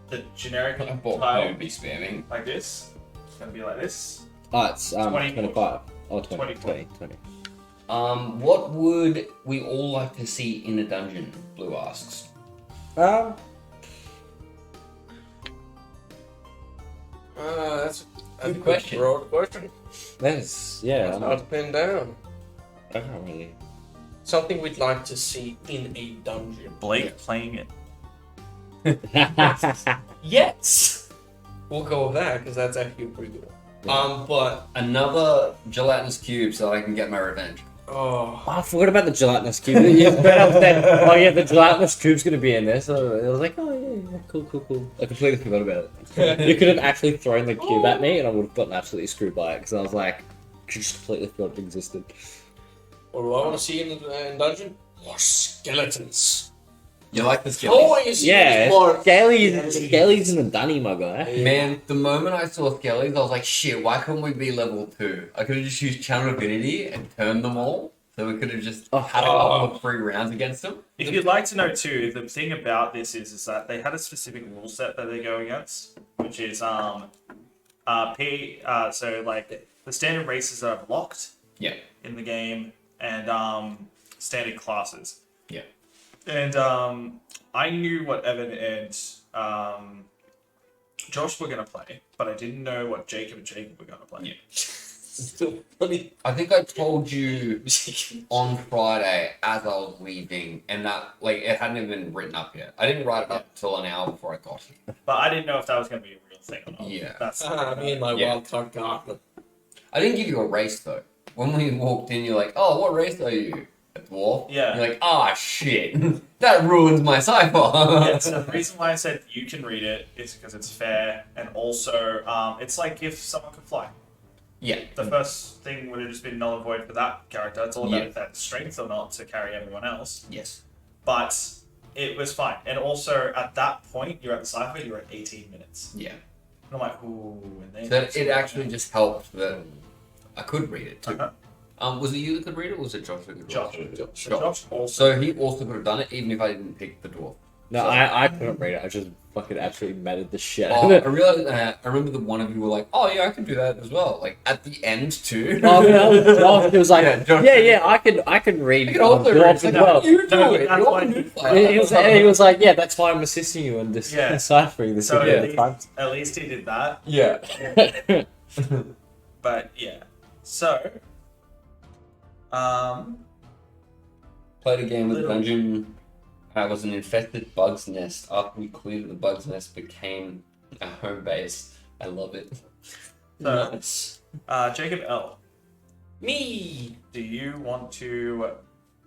the generic I thought tile would be spamming. like this. It's gonna be like this. Oh, it's 25. Oh, 20, 20. 20, 20. What would we all like to see in a dungeon? Blue asks. That's a Good question. broad question. That's It's hard to pin down. I can't really. Something we'd like to see in a dungeon. Blake playing it. Yes! We'll go with that, because that's actually pretty good. Yeah. But... Another gelatinous cube so I can get my revenge. Oh... I forgot about the gelatinous cube. You said, oh yeah, the gelatinous cube's gonna be in there. So I was like, oh yeah, cool. I completely forgot about it. You could have actually thrown the cube at me, and I would have gotten absolutely screwed by it because I was like, just completely forgot it existed. What do I want to see in the dungeon? More skeletons. You like the skellies? Toys! Yeah, More... Skelly's in the dunny, my guy. Man, the moment I saw skellies, I was like, shit, why couldn't we be level 2? I could have just used Channel Divinity and turned them all. So we could have just had a couple of free rounds against them. If you'd like to know too, the thing about this is that they had a specific rule set that they go against, which is so like the standard races are blocked Yeah. in the game and standard classes. Yeah. And I knew what Evan and Josh were gonna play, but I didn't know what Jacob and Jacob were gonna play. Yeah. Still funny. I think I told you on Friday as I was leaving, and that like it hadn't even been written up yet. I didn't write it up until an hour before I got here. But I didn't know if that was gonna be a real thing or not. Yeah. That's Me and my Yeah. wildcard Gartner. I didn't give you a race though. When we walked in, you're like, "Oh, what race are you?" A dwarf. Yeah. You're like, "Ah, shit, that ruins my cipher." Yeah, so the reason why I said you can read it is because it's fair, and also it's like if someone could fly. Yeah. The first thing would have just been null and void for that character. It's all about Yeah. if that's strength or not to carry everyone else. Yes. But it was fine. And also at that point, you're at the cipher, you're at 18 minutes. Yeah. And I'm like, ooh, and then So it actually just helped that I could read it too. Uh-huh. Was it you that could read it, or was it Josh that could Josh. read it? Josh also. So he also could have done it, even if I didn't pick the dwarf. No, So- I couldn't read it. I just fucking absolutely matted the shit. Oh, I realized. I remember the one of you were like, "Oh yeah, I can do that as well." Like at the end too. Oh, no, Josh, it was like, Yeah, Josh- yeah, I can read I can also read dwarves it. as well. You do No, it. that's You're why the new he- player. He was like, yeah, that's why I'm assisting you in this Yeah. deciphering this. So Yeah, at least he did that. Yeah. But yeah. So Played a game with Little- Dungeon. I was an infested bug's nest. After we cleared it, the bug's nest became a home base. I love it. So- Nice. Jacob L, Me! do you want to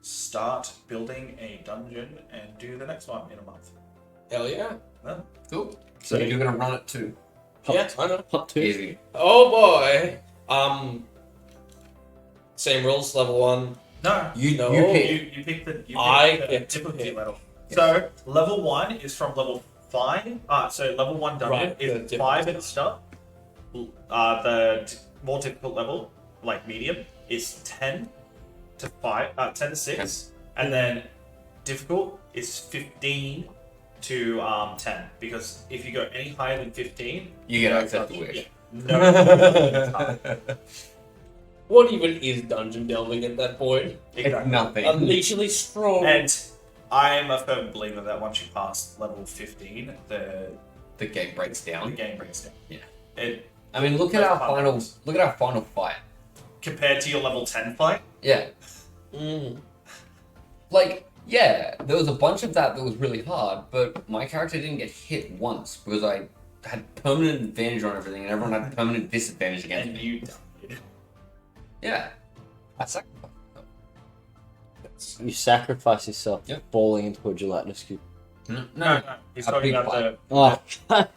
start building a dungeon and do the next one in a month? Hell yeah. No? Cool. So you're gonna run it too. Yeah, I know. Hot two. Easy. Oh boy. Same rules, level 1. No. You No. pick. You pick the I the get to difficulty pick. level. So level 1 is from level 5. So level 1 dungeon Right, is the 5 difficulty. at the start. The more difficult level, like medium, is 10 to 6, and then difficult is 15 to 10. Because if you go any higher than 15, You get no access to dungeon. wish. Yeah. No. What even is dungeon delving at that point? It's nothing. Unleashingly strong. And I'm a firm believer that once you pass level 15, The game breaks the down. game breaks down. Yeah. It, I mean, look at That's our fun. final. Look at our final fight. compared to your level 10 fight, Yeah. Mm. Like, yeah, there was a bunch of that was really hard, but my character didn't get hit once because I had permanent advantage on everything, and everyone had permanent disadvantage against and me. you died. Yeah. I sacrificed. You sacrifice yourself Yep. falling into a gelatinous cube. No. He's A talking big about the Oh,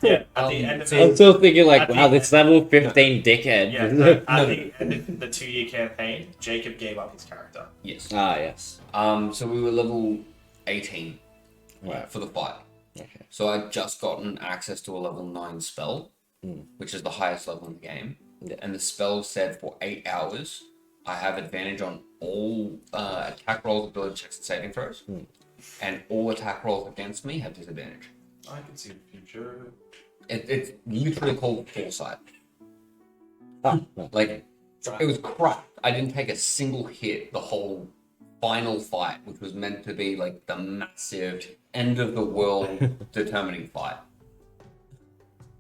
yeah. At the end of I'm the still thinking like, At the wow, this level 15 dickhead. yeah, no, at the end of the 2-year campaign, Jacob gave up his character. Yes. Yes. So we were level 18 Right. for the fight. Okay. So I'd just gotten access to a level 9 spell, which is the highest level in the game. Yeah. And the spell said for 8 hours, I have advantage on all attack rolls, ability checks, and saving throws. And all attack rolls against me have disadvantage. I can see the future. It's literally called Foresight. No. Like, it was crap. I didn't take a single hit the whole final fight, which was meant to be like the massive end of the world determining fight.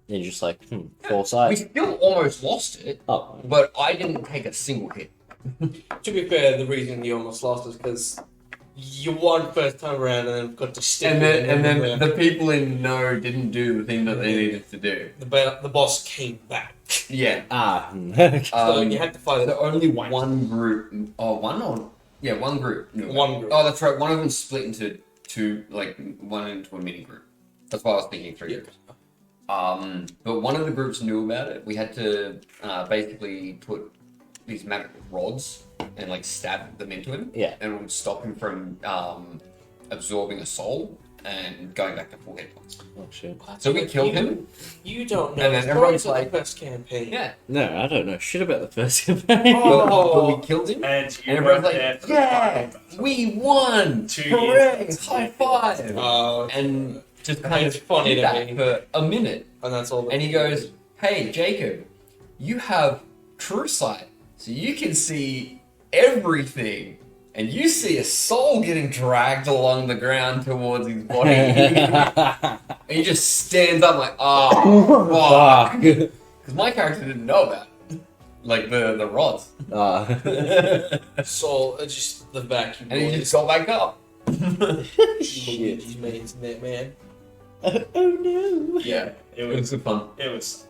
You're just like, We foresight. still almost lost it, Oh, but I didn't take a single hit. To be fair, the reason you almost lost is because you won first time around and then got to stick And it then the people in No didn't do the thing that they needed to do. the boss came back. Yeah. So you had to fight it. So only one group. One group. knew One about it. group. Oh, that's right. One of them split into two, like one into a mini group. That's why I was thinking 3 groups. But one of the groups knew about it. We had to basically put these magic rods and like stab them into him. Yeah. And it would stop him from absorbing a soul and going back to full hit points. Oh shit. So we killed him. You don't know. And then the everyone's stories of like- the first campaign. Yeah. No, I don't know shit about the first campaign. But we killed him. And you And were everyone's there like, for the yeah, final battle. we won! 2 Hooray! years. High five! Uh, And just kind It's of funny did to that me. for a minute. and that's all. And he goes, hey, Jacob, you have true sight, so you can see everything. And you see a soul getting dragged along the ground towards his body. And he just stands up like, oh, fuck. Fuck. Because my character didn't know about it. Like the rods. And So just the vacuum. he just got back up. Shit. Luigi's mates in there, man. Oh no. Yeah, It it was was good fun. it was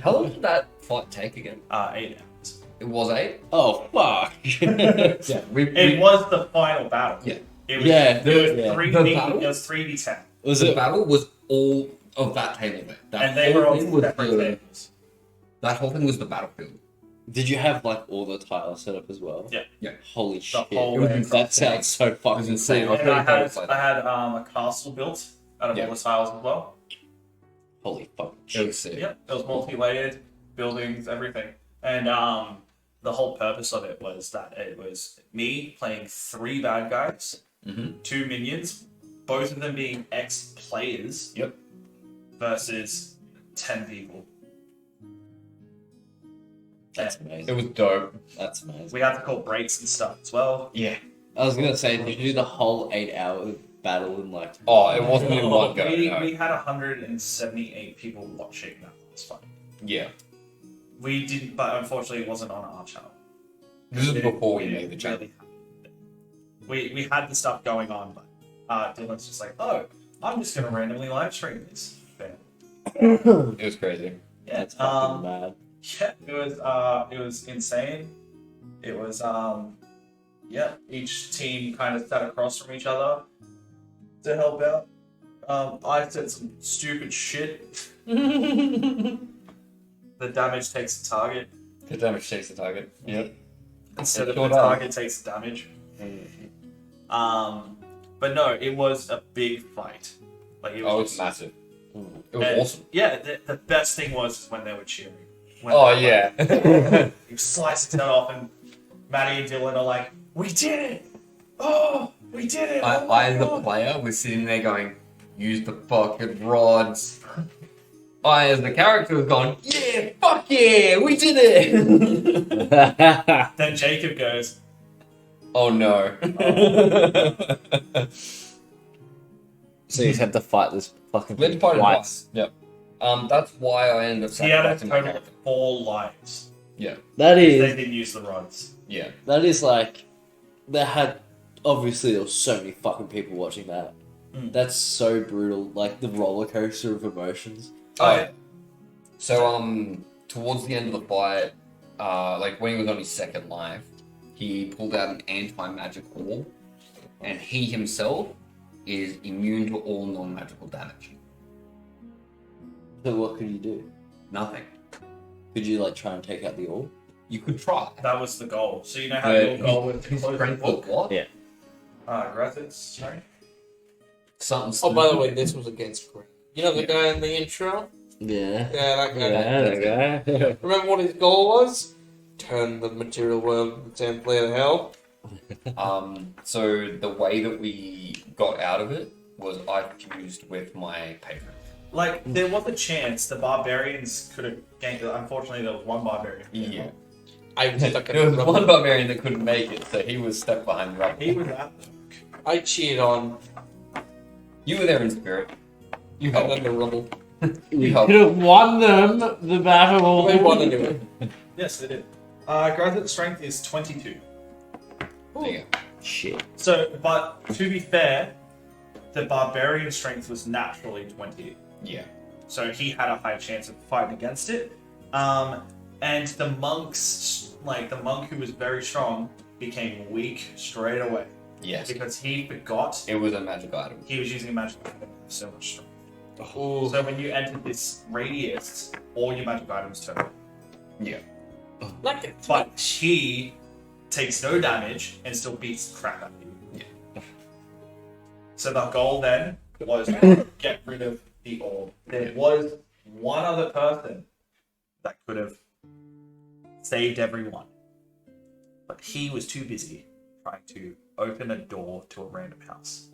How long did that fight take again? 8 hours. It was 8? Oh fuck. Yeah. It was the final battle. Yeah. It was, Yeah, it was yeah. 3D. The battle? It was 3D10. Was The it? battle was all of that table there. That And they whole were thing on was separate the, tables. that whole thing was the battlefield. Did you have like all the tiles set up as well? Yeah. Yeah. Holy shit. whole It was way insane. That sounds so fucking insane. cool. And I very had excited. I had a castle built out of Yeah. all the tiles as well. Holy fucking It shit. was sick. Yep, it was multi-layered buildings, everything, and the whole purpose of it was that it was me playing 3 bad guys, Mhm. 2 minions, both of them being ex-players. Yep. Versus 10 people. That's It amazing. was dope. That's amazing. We had to call breaks and stuff as well. Yeah. I was gonna say, did you do the whole 8-hour battle in like? Oh, it wasn't in one go. We No. had 178 people watching that last fight. Yeah. We didn't, but unfortunately, it wasn't on our channel. This is didn't- before we didn't made the channel. really have it. We had the stuff going on, but Dylan's just like, oh, I'm just gonna randomly live stream this. Fair. It was crazy. Yeah, That's fucking mad. yeah, it was insane. It was yeah, each team kind of sat across from each other to help out. I said some stupid shit. The damage takes the target The damage takes the target. Yep. instead of Sure the does. target takes the damage. But no, it was a big fight. Like it was, Oh, it's just- massive. It was and, awesome. Yeah, the best thing was when they were cheering. When Oh, they were yeah. like, you slice his head off, and Maddie and Dylan are like, "We did it! Oh, we did it!" Oh my I as the God." player, was sitting there going, use the fucking rods. I, as the character, was going, yeah, fuck yeah, we did it. Then Jacob goes, Oh no. So you had to fight this fucking Let's thing fight it twice. twice. Yep. That's why I ended up he had a sacrificing my total of character. 4 lives. Yeah. That They is didn't use the rods. Yeah. that is like they had obviously there was so many fucking people watching that. Mm. That's so brutal. Like the roller coaster of emotions. Oh, yeah. So, towards the end of the fight, like when he was on his second life, he pulled out an anti-magic orb, and he himself is immune to all non-magical damage. So what could you do? Nothing. Could you like try and take out the orb? You could try. That was the goal. So you know how But your goal was to His close the strength book? was what? Yeah. Gratis, sorry. Something. Oh, by the way, this was against Green. You know the guy in the intro? Yeah. Yeah, that guy. Yeah, that guy. Remember what his goal was? Turn the material world into 10 player to hell. So the way that we got out of it was I fused with my patron. Like, there was a chance the barbarians could have gained. Unfortunately, there was one barbarian. Yeah. I was stuck There was in one barbarian that couldn't make it, so he was stuck behind the rubble. He was at them. I cheated on You were there in spirit. You and helped. then the rubble. We helped. could have won them the battle. They won anyway. Yes, they did. Gratis strength is 22. There you go. Shit. So, but to be fair, the barbarian strength was naturally 20. Yeah. So he had a high chance of fighting against it. And the monks, like the monk who was very strong, became weak straight away. Yes. Because he forgot It was a magic item. he was using a magic item with so much strength. Ooh. So when you entered this radius, all your magic items turn. Yeah. Like it. But he takes no damage and still beats the crap out of you. Yeah. So the goal then was to get rid of the orb. There was one other person that could have saved everyone. But he was too busy trying to open a door to a random house.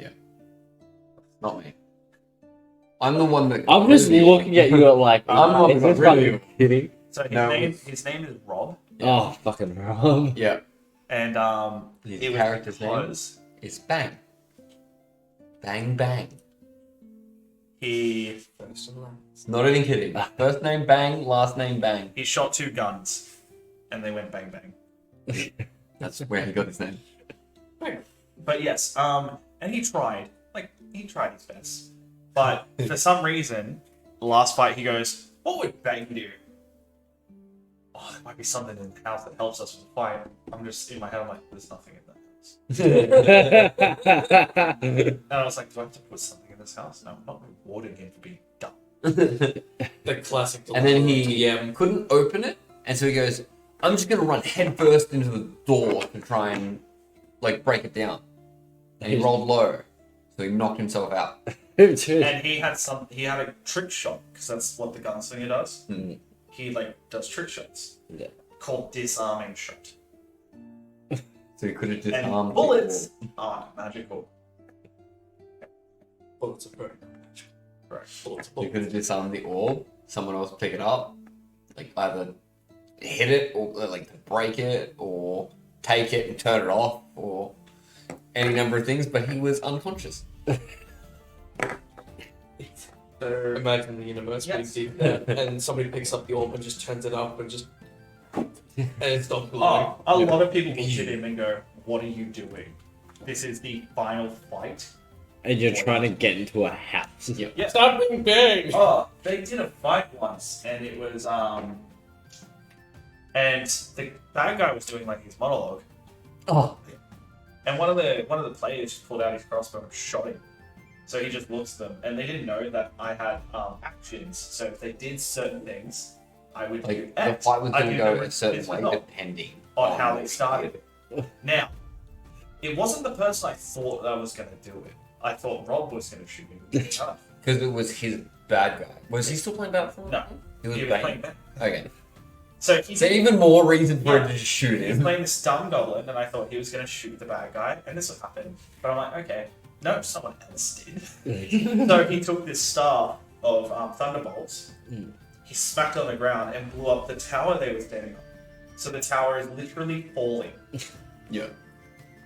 Not me. I'm the one that. I'm just looking at you like, I'm not is this really- fucking kidding? So No. his name is Rob, Oh, fucking wrong. Yeah. and His it was character's name because is Bang. Bang Bang. he Not even kidding. First name Bang, last name Bang. shot 2 guns, and they went bang bang. That's where he got his name. But yes, and he tried his best. But for some reason, the last fight he goes, "What would Bang do?" Oh, there might be something in the house that helps us with the fight. I'm just in my head, I'm like, there's nothing in that house. And I was like, do I have to put something in this house? No, I'm not rewarding him for being dumb. The classic. And then he TM. couldn't open it, and so he goes, I'm just gonna run headfirst into the door to try and like break it down. And he rolled low, so he knocked himself out. And he had a trick shot, because that's what the gunslinger does. Mhm. He does trick shots. Yeah. Called disarming shot. So he could have And disarmed bullets aren't magical. Bullets are very magical. Correct. Bullets, He could have disarmed the orb. Someone else pick it up, like either hit it or like break it or take it and turn it off or any number of things. But he was unconscious. So, Imagine the universe being Yes. deep there, and somebody picks up the orb and just turns it up and just. And it stops glowing. a lot of people will hit him and go, "What are you doing? This is the final fight." And you're trying to get into a house. Yep. Yeah. Stop being bang! Oh, they did a fight once, and it was and the bad guy was doing like his monologue, Oh, and one of the players just pulled out his crossbow and shot him. So he just looks at them, and they didn't know that I had actions. So if they did certain things, I would do like the X. fight was I'd going to do go them a certain this way result depending on how they started it. Now, it wasn't the person I thought that was going to do it. I thought Rob was going to shoot me with the gun. because it was his bad guy. Was he still playing Battlefront? No, He was he was Bane? playing back. Okay. So he So even more reason for him Yeah. to just shoot He was him. playing this dumb goblin, and I thought he was going to shoot the bad guy, and this would happen. But I'm like, okay, no, someone else did. So he took this staff of thunderbolts, he smacked it on the ground, and blew up the tower they were standing on. So the tower is literally falling. Yeah.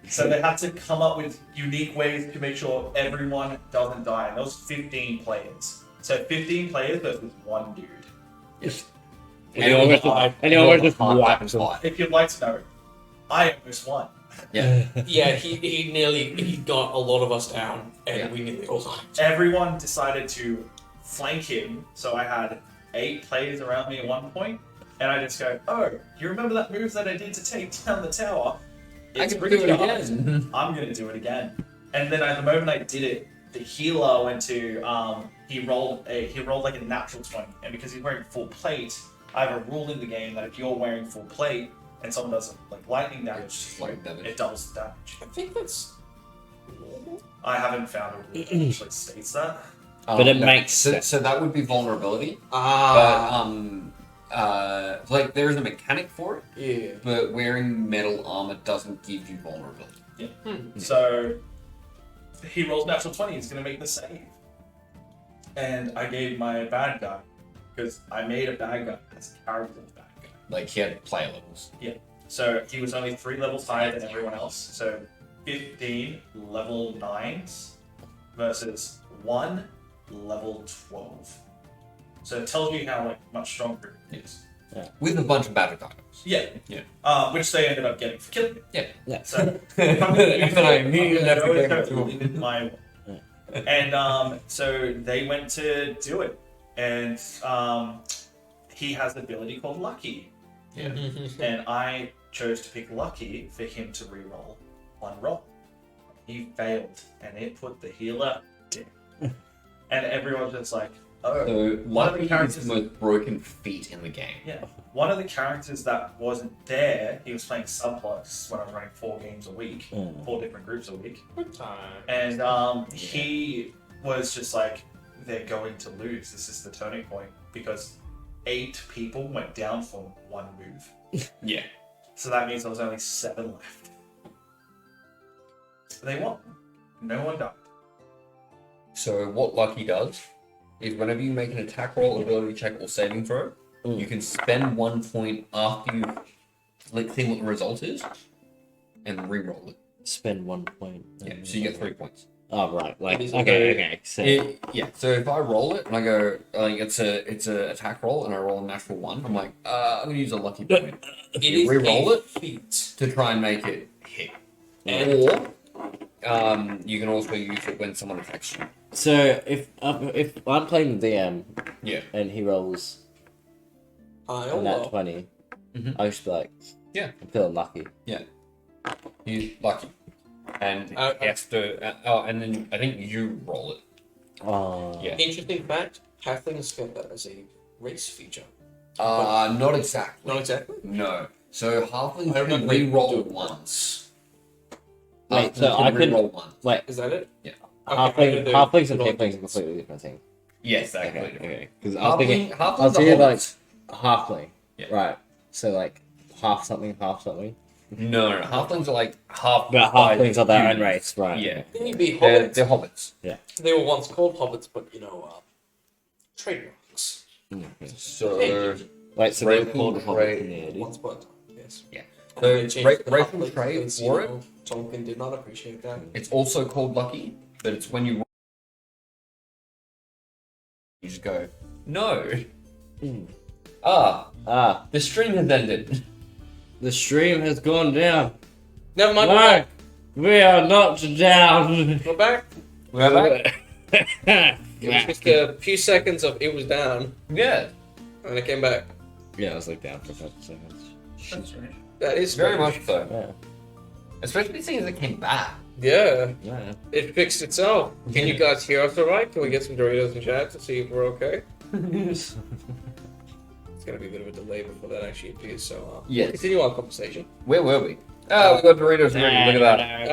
So they had to come up with unique ways to make sure everyone doesn't die. And there was 15 players. So 15 players versus one dude. Yes. And he almost just whacked him. If you'd like to know, I almost won. Yeah. Yeah, he got a lot of us down, and we nearly all died. Everyone decided to flank him, so I had 8 players around me at one point, and I just go, "Oh, you remember that move that I did to take down the tower? I It's can pretty do it hard. again." I'm gonna do it again." And then at the moment I did it, the healer went to he rolled like a natural 20, and because he's wearing full plate, I have a rule in the game that if you're wearing full plate and someone does like lightning damage to you, it doubles the damage. I think that's normal. I haven't found a rule that actually states that. But it makes sense. So that would be vulnerability. Ah. But like there's a mechanic for it. Yeah. But wearing metal armor doesn't give you vulnerability. Yeah. So he rolls natural 20. He's gonna make the save. And I gave my bad guy, because I made a bad guy as a character bad guy. Like he had player levels. Yeah. So he was only 3 levels higher than everyone else. So 15 level 9s versus 1 level 12. So it tells you how much stronger it is. With a bunch of battle items. Yeah. Yeah. Which they ended up getting for killing me. Yeah. So And then I immediately left the game after all. in my way. And so they went to do it. And he has an ability called Lucky. Yeah. And I chose to pick Lucky for him to reroll 1 roll. He failed, and it put the healer down. And everyone's just like, oh. So One of the Lucky is characters- the most broken feat in the game. Yeah. One of the characters that wasn't there, he was playing subplots when I was running 4 games a week, 4 different groups a week. Good time. And he was just like, they're going to lose. This is the turning point because 8 people went down from 1 move. Yeah. So that means there was only 7 left. They won. No one died. So what Lucky does is whenever you make an attack roll, ability check, or saving throw, you can spend 1 point after you see what the result is, and re-roll it. Spend 1 point. Yeah, so you get 3 points. Oh right, like It is okay. So Yeah. So if I roll it and I go, like it's a attack roll, and I roll a natural 1, I'm like, I'm gonna use a lucky point. It You is re-roll a it feat. to try and make it hit, And or you can also use it when someone attacks you. so if I'm playing the DM Yeah. and he rolls I a don't nat know. 20, Mhm. I should be like, Yeah. I'm feeling lucky. He's lucky, and he has to. And then I think you roll it. Oh Yeah. Interesting fact: halflings get that as a race feature. Not exactly. Not exactly. No. So halflings I can remember they re-roll do it once. Wait, Halflings so I can- re-roll once. Wait, Is that it? Yeah. halflings and tieflings are completely different thing. Yes, Okay, exactly. okay. Because I was thinking, Halflings I was are thinking like hobbits. halfling, Yeah. right? So like half something. No, halflings are like half. But halflings are their own humans. race, right? Yeah, Can you be they're hobbits? hobbits. They were once called hobbits, but trademarks. So, Wait, so they were Racial called the trait. hobbits in the AD? Once upon a time, yes. Yeah. And So, they changed the racial halfling trait because, for it? Tolkien did not appreciate that. it's also called lucky, but it's when you just go no. Ah, The stream has ended. the stream has gone down. Never mind. No, we are not down. We're back. We're back. It was just a few seconds of it was down, Yeah, and it came back. Yeah, I was like down for a couple seconds. That's strange. That is very strange. much so. Yeah, Especially seeing as it came back. Yeah, yeah. it fixed itself. Can you guys hear us alright? Can we get some Doritos in chat to see if we're okay? It's gonna be a bit of a delay before that actually appears, so Yes. we'll continue our conversation. Where were we? Oh, we got Doritos already. Look at that.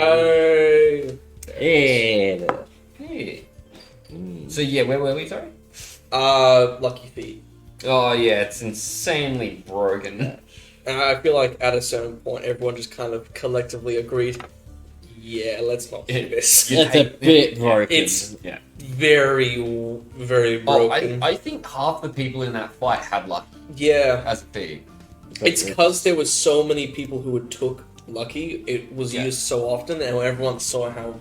Hey. Yeah. Hey. So yeah, where were we? Sorry. Lucky feet. Oh yeah, it's insanely broken. And I feel like at a certain point, everyone just kind of collectively agreed, yeah, let's not do this. You It's a take- bit broken. It's Yeah. very, very Oh, broken. I think half the people in that fight had lucky Yeah, as a fee. it's because there was so many people who had took Lucky. It was Yeah. used so often, and everyone saw how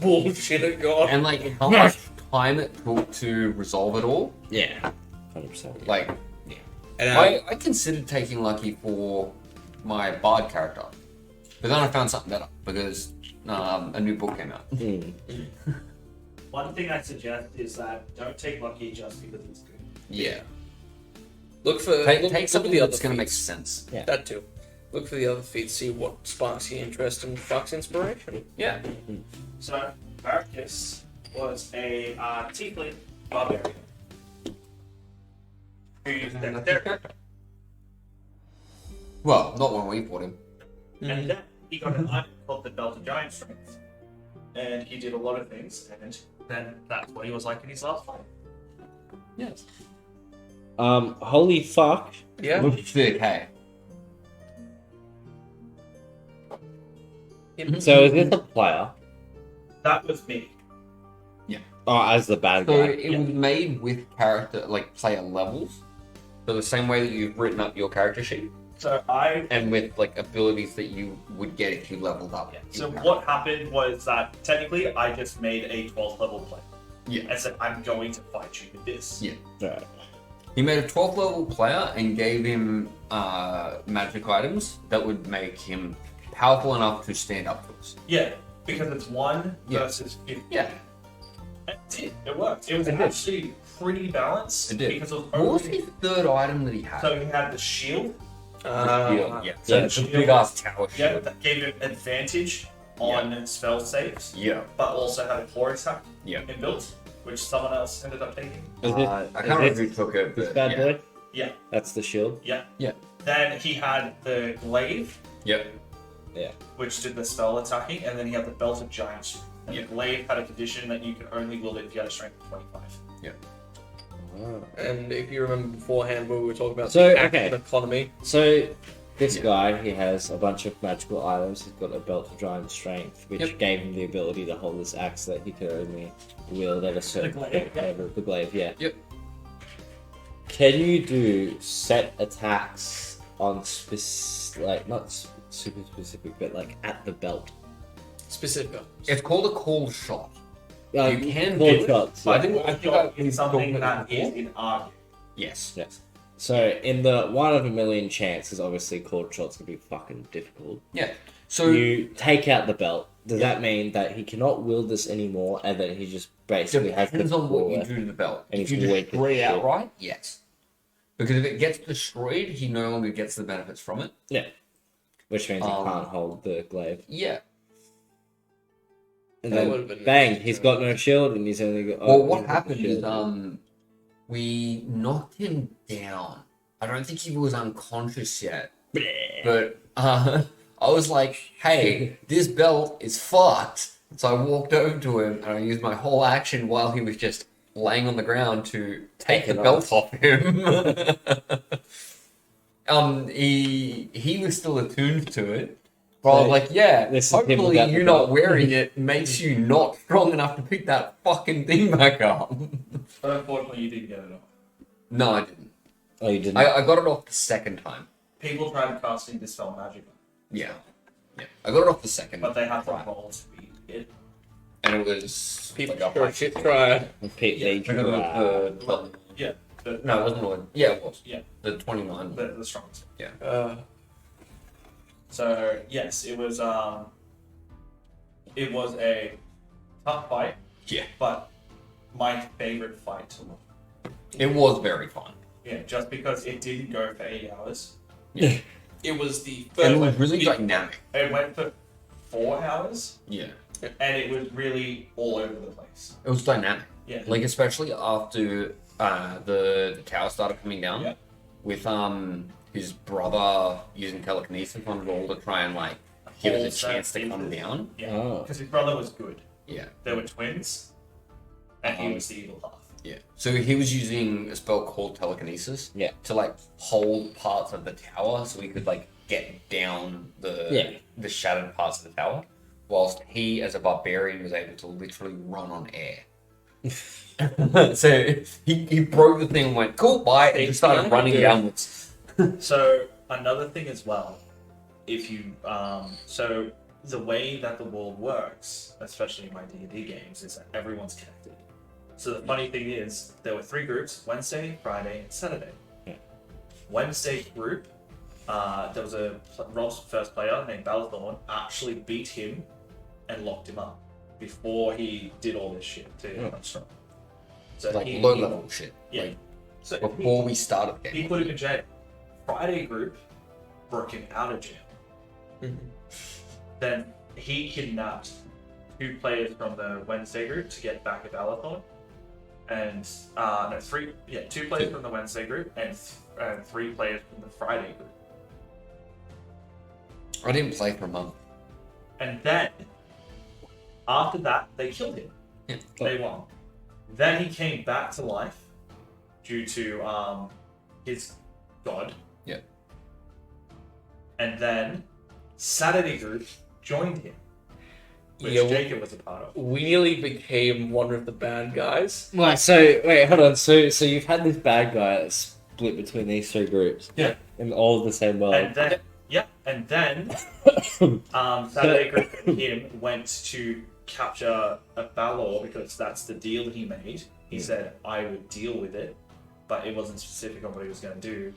bullshit it got. And like how much time it took to resolve it all. Yeah, 100%. Like And I considered taking lucky for my bard character, but then I found something better because a new book came out. One thing I suggest is that don't take lucky just because it's good. Yeah, look for take look something for the other that's gonna make feats. sense. That too. Look for the other feats. See what sparks your interest and sparks inspiration. Yeah. So Marcus was a tiefling barbarian who used dexterity. Well, not when we fought him. And then he got an item called the Belt of Giant Strength. And he did a lot of things, and then that's what he was like in his last fight. Yes. Holy fuck. Yeah. Looks sick, hey. So is this a player? That was me. Oh, as the bad So guy. it was made with character, like player levels. So the same way that you've written up your character sheet, So I. and with like abilities that you would get if you leveled up. Yeah. your So character. what happened was that technically I just made a 12th level play. Yeah. I said, I'm going to fight you with this. Yeah. Right. He made a 12th level player and gave him magic items that would make him powerful enough to stand up to us. Yeah, because it's 1 Yeah. versus 50. Yeah. It did. It worked. It was It did. actually pretty balanced. It did. Because it was What was only... his third item that he had? So he had the shield. The shield, yeah. So yeah, it's a big ass tower Yeah, shield. that gave him advantage on spell saves, Yeah. but also had a claw attack Yeah. inbuilt, which someone else ended up taking. Is it, I is can't remember this who took it, this but bad yeah. boy? Yeah. That's the shield? Yeah. Yeah. Then he had the glaive, Yep. which did the spell attacking, and then he had the belt of giants. And Yeah. the glaive had a condition that you could only wield it if you had a strength of 25. Oh. And if you remember beforehand, we were talking about So, the okay. action economy. So, this Yeah. guy, he has a bunch of magical items. He's got a belt of giant strength, which Yep. gave him the ability to hold this axe that he could only wield at a certain glaive, yeah. level. The glaive, yeah. Yep. Can you do set attacks on like not super specific, but like at the belt? Specific. It's called a call shot. You can call do it. shots. I Yeah. think It's something talked that about is before. in our Yes. Yes. So in the 1 of a million chance, because obviously called shots can be fucking difficult. Yeah. So You take out the belt. Does that mean that he cannot wield this anymore, and then he just basically has depends the on what you claw? do to the belt. And If he's you weak as destroy it shit. outright, yes. Because if it gets destroyed, he no longer gets the benefits from it. Yeah. Which means he Um, can't hold the glaive. Yeah. And That then would've been bang, nice. he's got no shield, and he's only got. Well, he's what got the happened is shield. we knocked him down. I don't think he was unconscious yet. But I was like, hey, this belt is fucked. So I walked over to him and I used my whole action while he was just laying on the ground to take the it belt off him. He was still attuned to it. But I was like, yeah, This is him hopefully without the you not belt. wearing it makes you not strong enough to pick that fucking thing back up. But unfortunately, you didn't get it off. No, I didn't. Oh, you didn't. I got it off the second time. People tried casting Dispel Magic, Yeah. Yeah. I got it off the second. but they had to try. roll to be hit. And it was People like a sure high shit score. tried. Pete, Yeah, they because it was the 12. Yeah. The, No, it wasn't one. Yeah, it was. Yeah. The 29. the strongest. So yes, it was a tough fight, Yeah. but my favorite fight. It was very fun. Yeah, just because it didn't go for 8 hours. It was the And it was first. really dynamic. It went for 4 hours, Yeah. and it was really all over the place. It was dynamic. Yeah. Like, especially after the tower started coming down. Yeah. With his brother using telekinesis on roll to try and, like, give it a Hold chance to that come into- down. Yeah, Oh. because his brother was good. Yeah. They were twins, and he was the evil half. Yeah. So he was using a spell called telekinesis. Yeah. To like hold parts of the tower so he could like get down the shattered parts of the tower. Whilst he as a barbarian was able to literally run on air. So he broke the thing and went, cool, bye, and just started running Yeah. downwards. So another thing as well, if you so the way that the world works, especially in my D&D games, is that everyone's connected. So the funny thing is, there were 3 groups: Wednesday, Friday, and Saturday. Yeah. Wednesday group, there was Rob's first player named Balthorn actually beat him and locked him up before he did all this shit to become strong. So Like he- low level shit. Yeah. Like So before we started the he game. put him in jail. Friday group broke him out of jail. Then he kidnapped 2 players from the Wednesday group to get back at Alathorn. And no, 3. Yeah, 2 players from the Wednesday group and 3 players from the Friday group. I didn't play for a month. And then after that, they killed him. Yeah. They won. Then he came back to life due to his god. Yeah. And then Saturday group joined him, which Yeah, Jacob was a part of. We nearly became one of the bad guys. Right, so wait, hold on. So you've had this bad guy that's split between these 3 groups. Yeah. In all of the same world. And then Saturday group and him went to capture a Balor because that's the deal he made. He said, I would deal with it, but it wasn't specific on what he was going to do.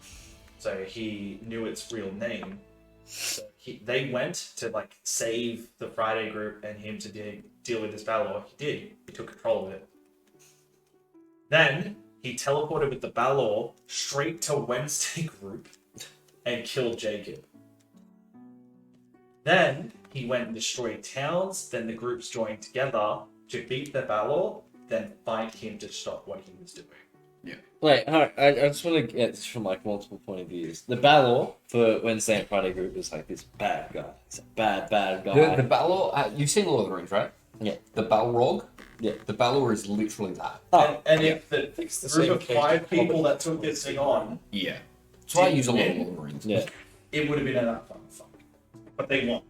So he knew its real name. So they went to like save the Friday group and him to deal with this Balor. He did. He took control of it. Then he teleported with the Balor straight to Wednesday group and killed Jacob. Then he went and destroyed towns. Then the groups joined together to beat the Balor, then fight him to stop what he was doing. Wait, alright, I just want to get this from like multiple point of views. The Balor for Wednesday and Friday group is like this bad guy. It's a bad guy. The Balor, you've seen Lord of the Rings, right? Yeah. The Balrog? Yeah. The Balor is literally that. And if the It's the group same of case 5 with people Hobbit. that took this thing on, Yeah. That's why I use a lot of Yeah. Lord of the Rings. Yeah. it would have been a that fun fight. But they won.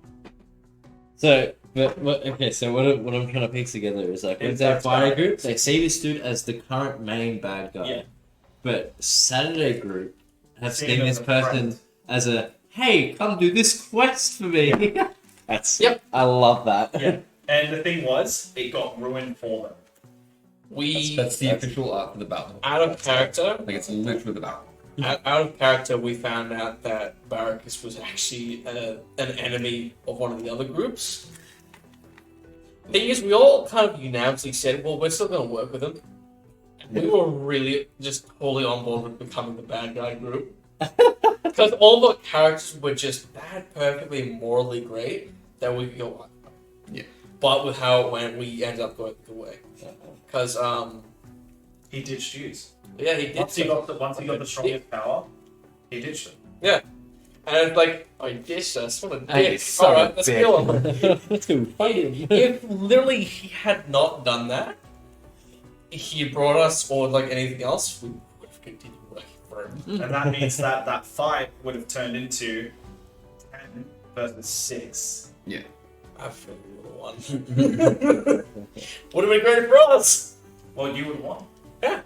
So, okay, so what I'm trying to piece together is like Wednesday and That's Friday right. group, they see this dude as the current main bad guy. Yeah. But Saturday group have See seen him this as a person friend. as a, hey, come do this quest for me. That's Yep. I love that. Yeah. And the thing was, it got ruined for them. That's the official art for the Balor. Out of character, Like, it's literally the Balor. out of character, we found out that Barracus was actually an enemy of one of the other groups. Thing is, we all kind of unanimously said, well, we're still going to work with him. We were really just wholly on board with becoming the bad guy group. Because all the characters were just that perfectly morally great that we could go, Yeah. But with how it went, we ended up going the way. Because, He ditched Jews. yeah, he did. Once he got the strongest power, he ditched them. Yeah. And it's like, oh, you ditched us. What a Hey, dick. son of a Alright, let's kill him. Too funny. If literally he had not done that, he brought us or like anything else, we would have continued working for him. And that means that fight would have turned into 10 versus 6. Yeah. I feel you would have won. Would have been great for us. Well, you would have won. Yeah.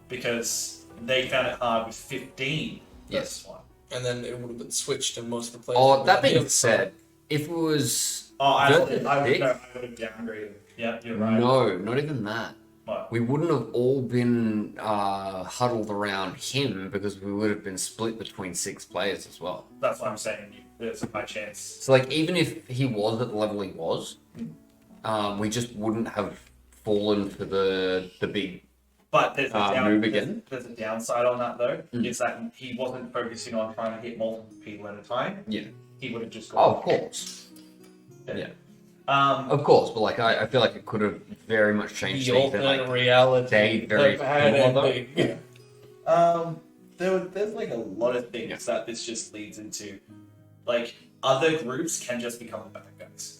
Because they found it hard with 15 Yes. versus 1. And then it would have been switched and most of the players. Oh, would that have been being healed. said, if it was... Oh, I would Versus have six? downgraded. Yeah, you're right. No, not even that. What? We wouldn't have all been huddled around him because we would have been split between 6 players as well. That's what I'm saying. There's a high chance. So, like, even if he was at the level he was, we just wouldn't have fallen for the big... But there's a move again. There's a downside on that though. Is that he wasn't focusing on trying to hit multiple people at a time. Yeah. He would have just Oh, gone. of course. Yeah. Um, Of course, but, like, I feel like it could have very much changed The things. and, alternate like, reality. they very the bad full of ending. there's like a lot of things that this just leads into. Like other groups can just become the bad guys.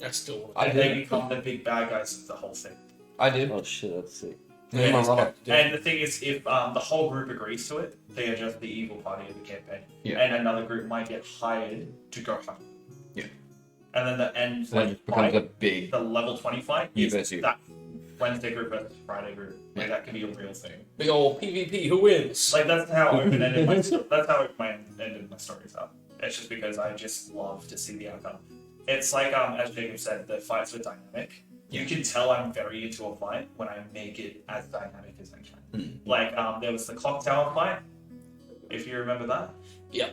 I still. I And they did. become the big bad guys of the whole thing. I did. Oh shit, that's sick. Me and my brother. And the thing is, if the whole group agrees to it, they are just the evil party of the campaign. Yeah. And another group might get hired to go hunt. Yeah. And then the end So it just becomes fight, a big... the level 20 fight, You is versus you. that Wednesday group versus Friday group. Like, Yeah. that can be a real thing. Big old PvP. Who wins? Like that's how open-ended my that's how open-ended my stories are. It's just because I just love to see the outcome. It's like as Jacob said, the fights are dynamic. Yeah. You can tell I'm very into a fight when I make it as dynamic as I can. Like there was the clock tower fight, if you remember that. Yeah.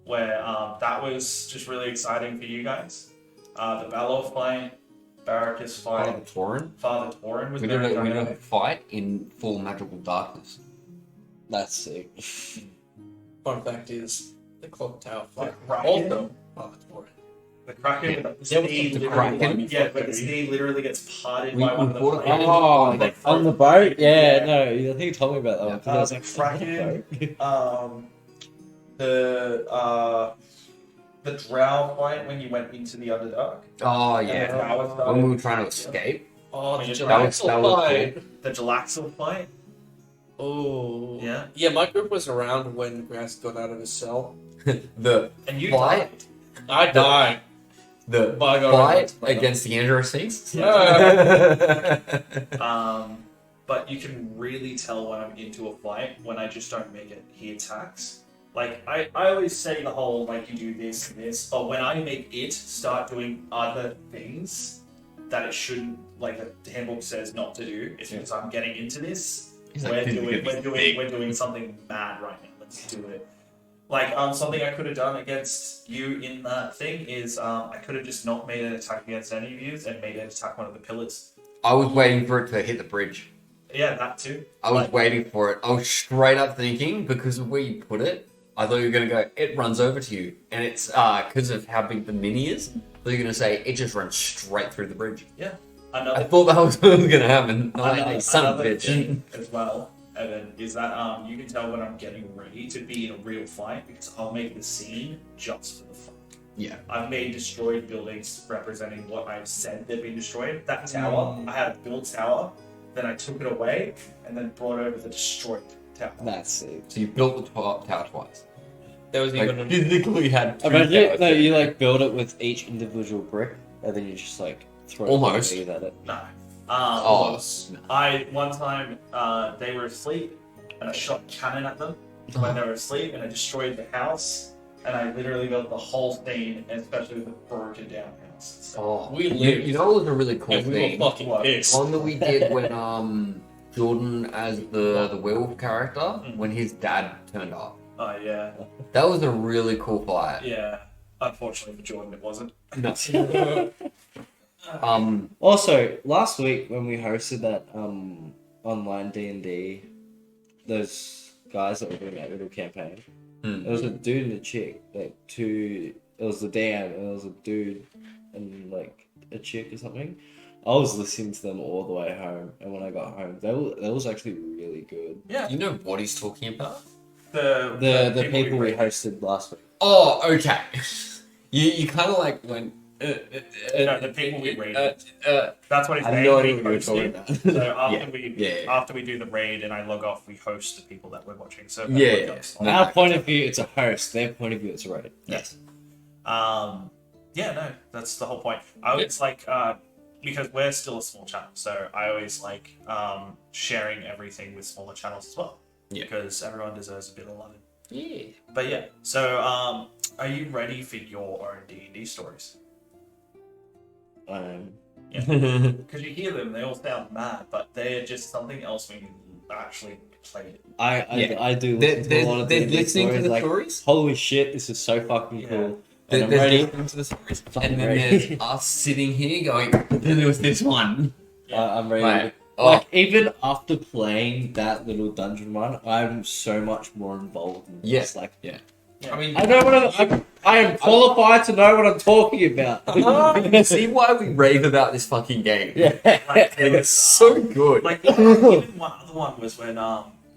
Where that was just really exciting for you guys. The Balor fight, Barracus Father fight, Tauren. Father Tauren was We did very a dynamic. fight in full magical darkness. That's sick. Fun fact is the clock tower fight. Right. Also, Father Tauren. The Kraken, Yeah. with the knee the literally, Kraken? yeah, but his knee literally gets parted We- by one we of the fought a players. Oh, Like, on the boat? Yeah, Yeah. no, I think you told me about that one. 'cause I was The like, Kraken, the drow fight when you went into the Underdark. Oh yeah. That was When we were trying to escape. Oh, the That was- Gelaxel that was fight. The Jalaxel fight. Oh. Yeah. Yeah, my group was around when Grass got out of his cell. The And you Fight? I died. the But I got fight around. against the Androsaurs. But you can really tell when I'm into a fight when I just don't make it. He attacks. Like I always say the whole like you do this and this, but when I make it start doing other things that it shouldn't, like the handbook says not to do, it's because I'm getting into this. He's like, "This is gonna be big." We're doing something mad right now. Let's do it. Like something I could have done against you in that thing is I could have just not made an attack against any of you and made it attack one of the pillars. I was waiting for it to hit the bridge. Yeah, that too. I was waiting for it. I was straight up thinking, because of where you put it, I thought you were going to go, it runs over to you. And it's because of how big the mini is, I thought you were going to say, it just runs straight through the bridge. Yeah. I Another thought that was what was going to happen. Another, Son of a another bitch. thing as well, Evan, is that you can tell when I'm getting ready to be in a real fight because I'll make the scene just for the fight. Yeah. I've made destroyed buildings representing what I've said they've been destroyed. That tower, I had a built tower, then I took it away and then brought over the destroyed tower. that's it. So you built the tower twice. There was Like, even physically had two Imagine, towers. no, you like build it with each individual brick, and then you just like throw Almost. things at it. No. Oh, I one time they were asleep and I shot a cannon at them when they were asleep and I destroyed the house and I literally built the whole thing, especially with a broken down house. So, we you, lived. you know what was a really cool and we thing? were fucking pissed. One that we did when Jordan as the werewolf character, when his dad turned up. oh yeah, That was a really cool fight. yeah. Unfortunately for Jordan, it wasn't. No. Also, last week when we hosted that online D&D, those guys that were doing that little campaign, it was a dude and a chick, like two. It was the DM and it was a dude and like a chick or something. I was listening to them all the way home, and when I got home, that was actually really good. Yeah. You know what he's talking about? The people we hosted last week. Oh, okay. You kind of like went. No, the people we raided. That's what he's I saying. know We what you were host talking it. about. So after Yeah. after we do the raid and I log off, we host the people that we're watching. So Yeah, everyone yeah. goes From on. our point of view, it's a host. Their point of view, it's a raid. Yes. Yeah, no, that's the whole point. I always like because we're still a small channel, so I always like sharing everything with smaller channels as well. Yeah. Because everyone deserves a bit of love. Yeah. But yeah, so are you ready for your own D&D stories? Because you hear them, they all sound mad, but they're just something else when you actually play it. I do listen to a lot of They're D&D listening to stories. the Like, stories. holy shit, this is so fucking Yeah. cool. They're And I'm ready. listening to the stories. Fucking And then ready. there's us sitting here going, then there was this one. I'm ready. Right. Like, even after playing that little dungeon run, I'm so much more involved in Yeah. this. Like, I mean, I know what I am qualified to know what I'm talking about. You see why we rave about this fucking game. Yeah. Like, there It's was, so good. Like even one other one was when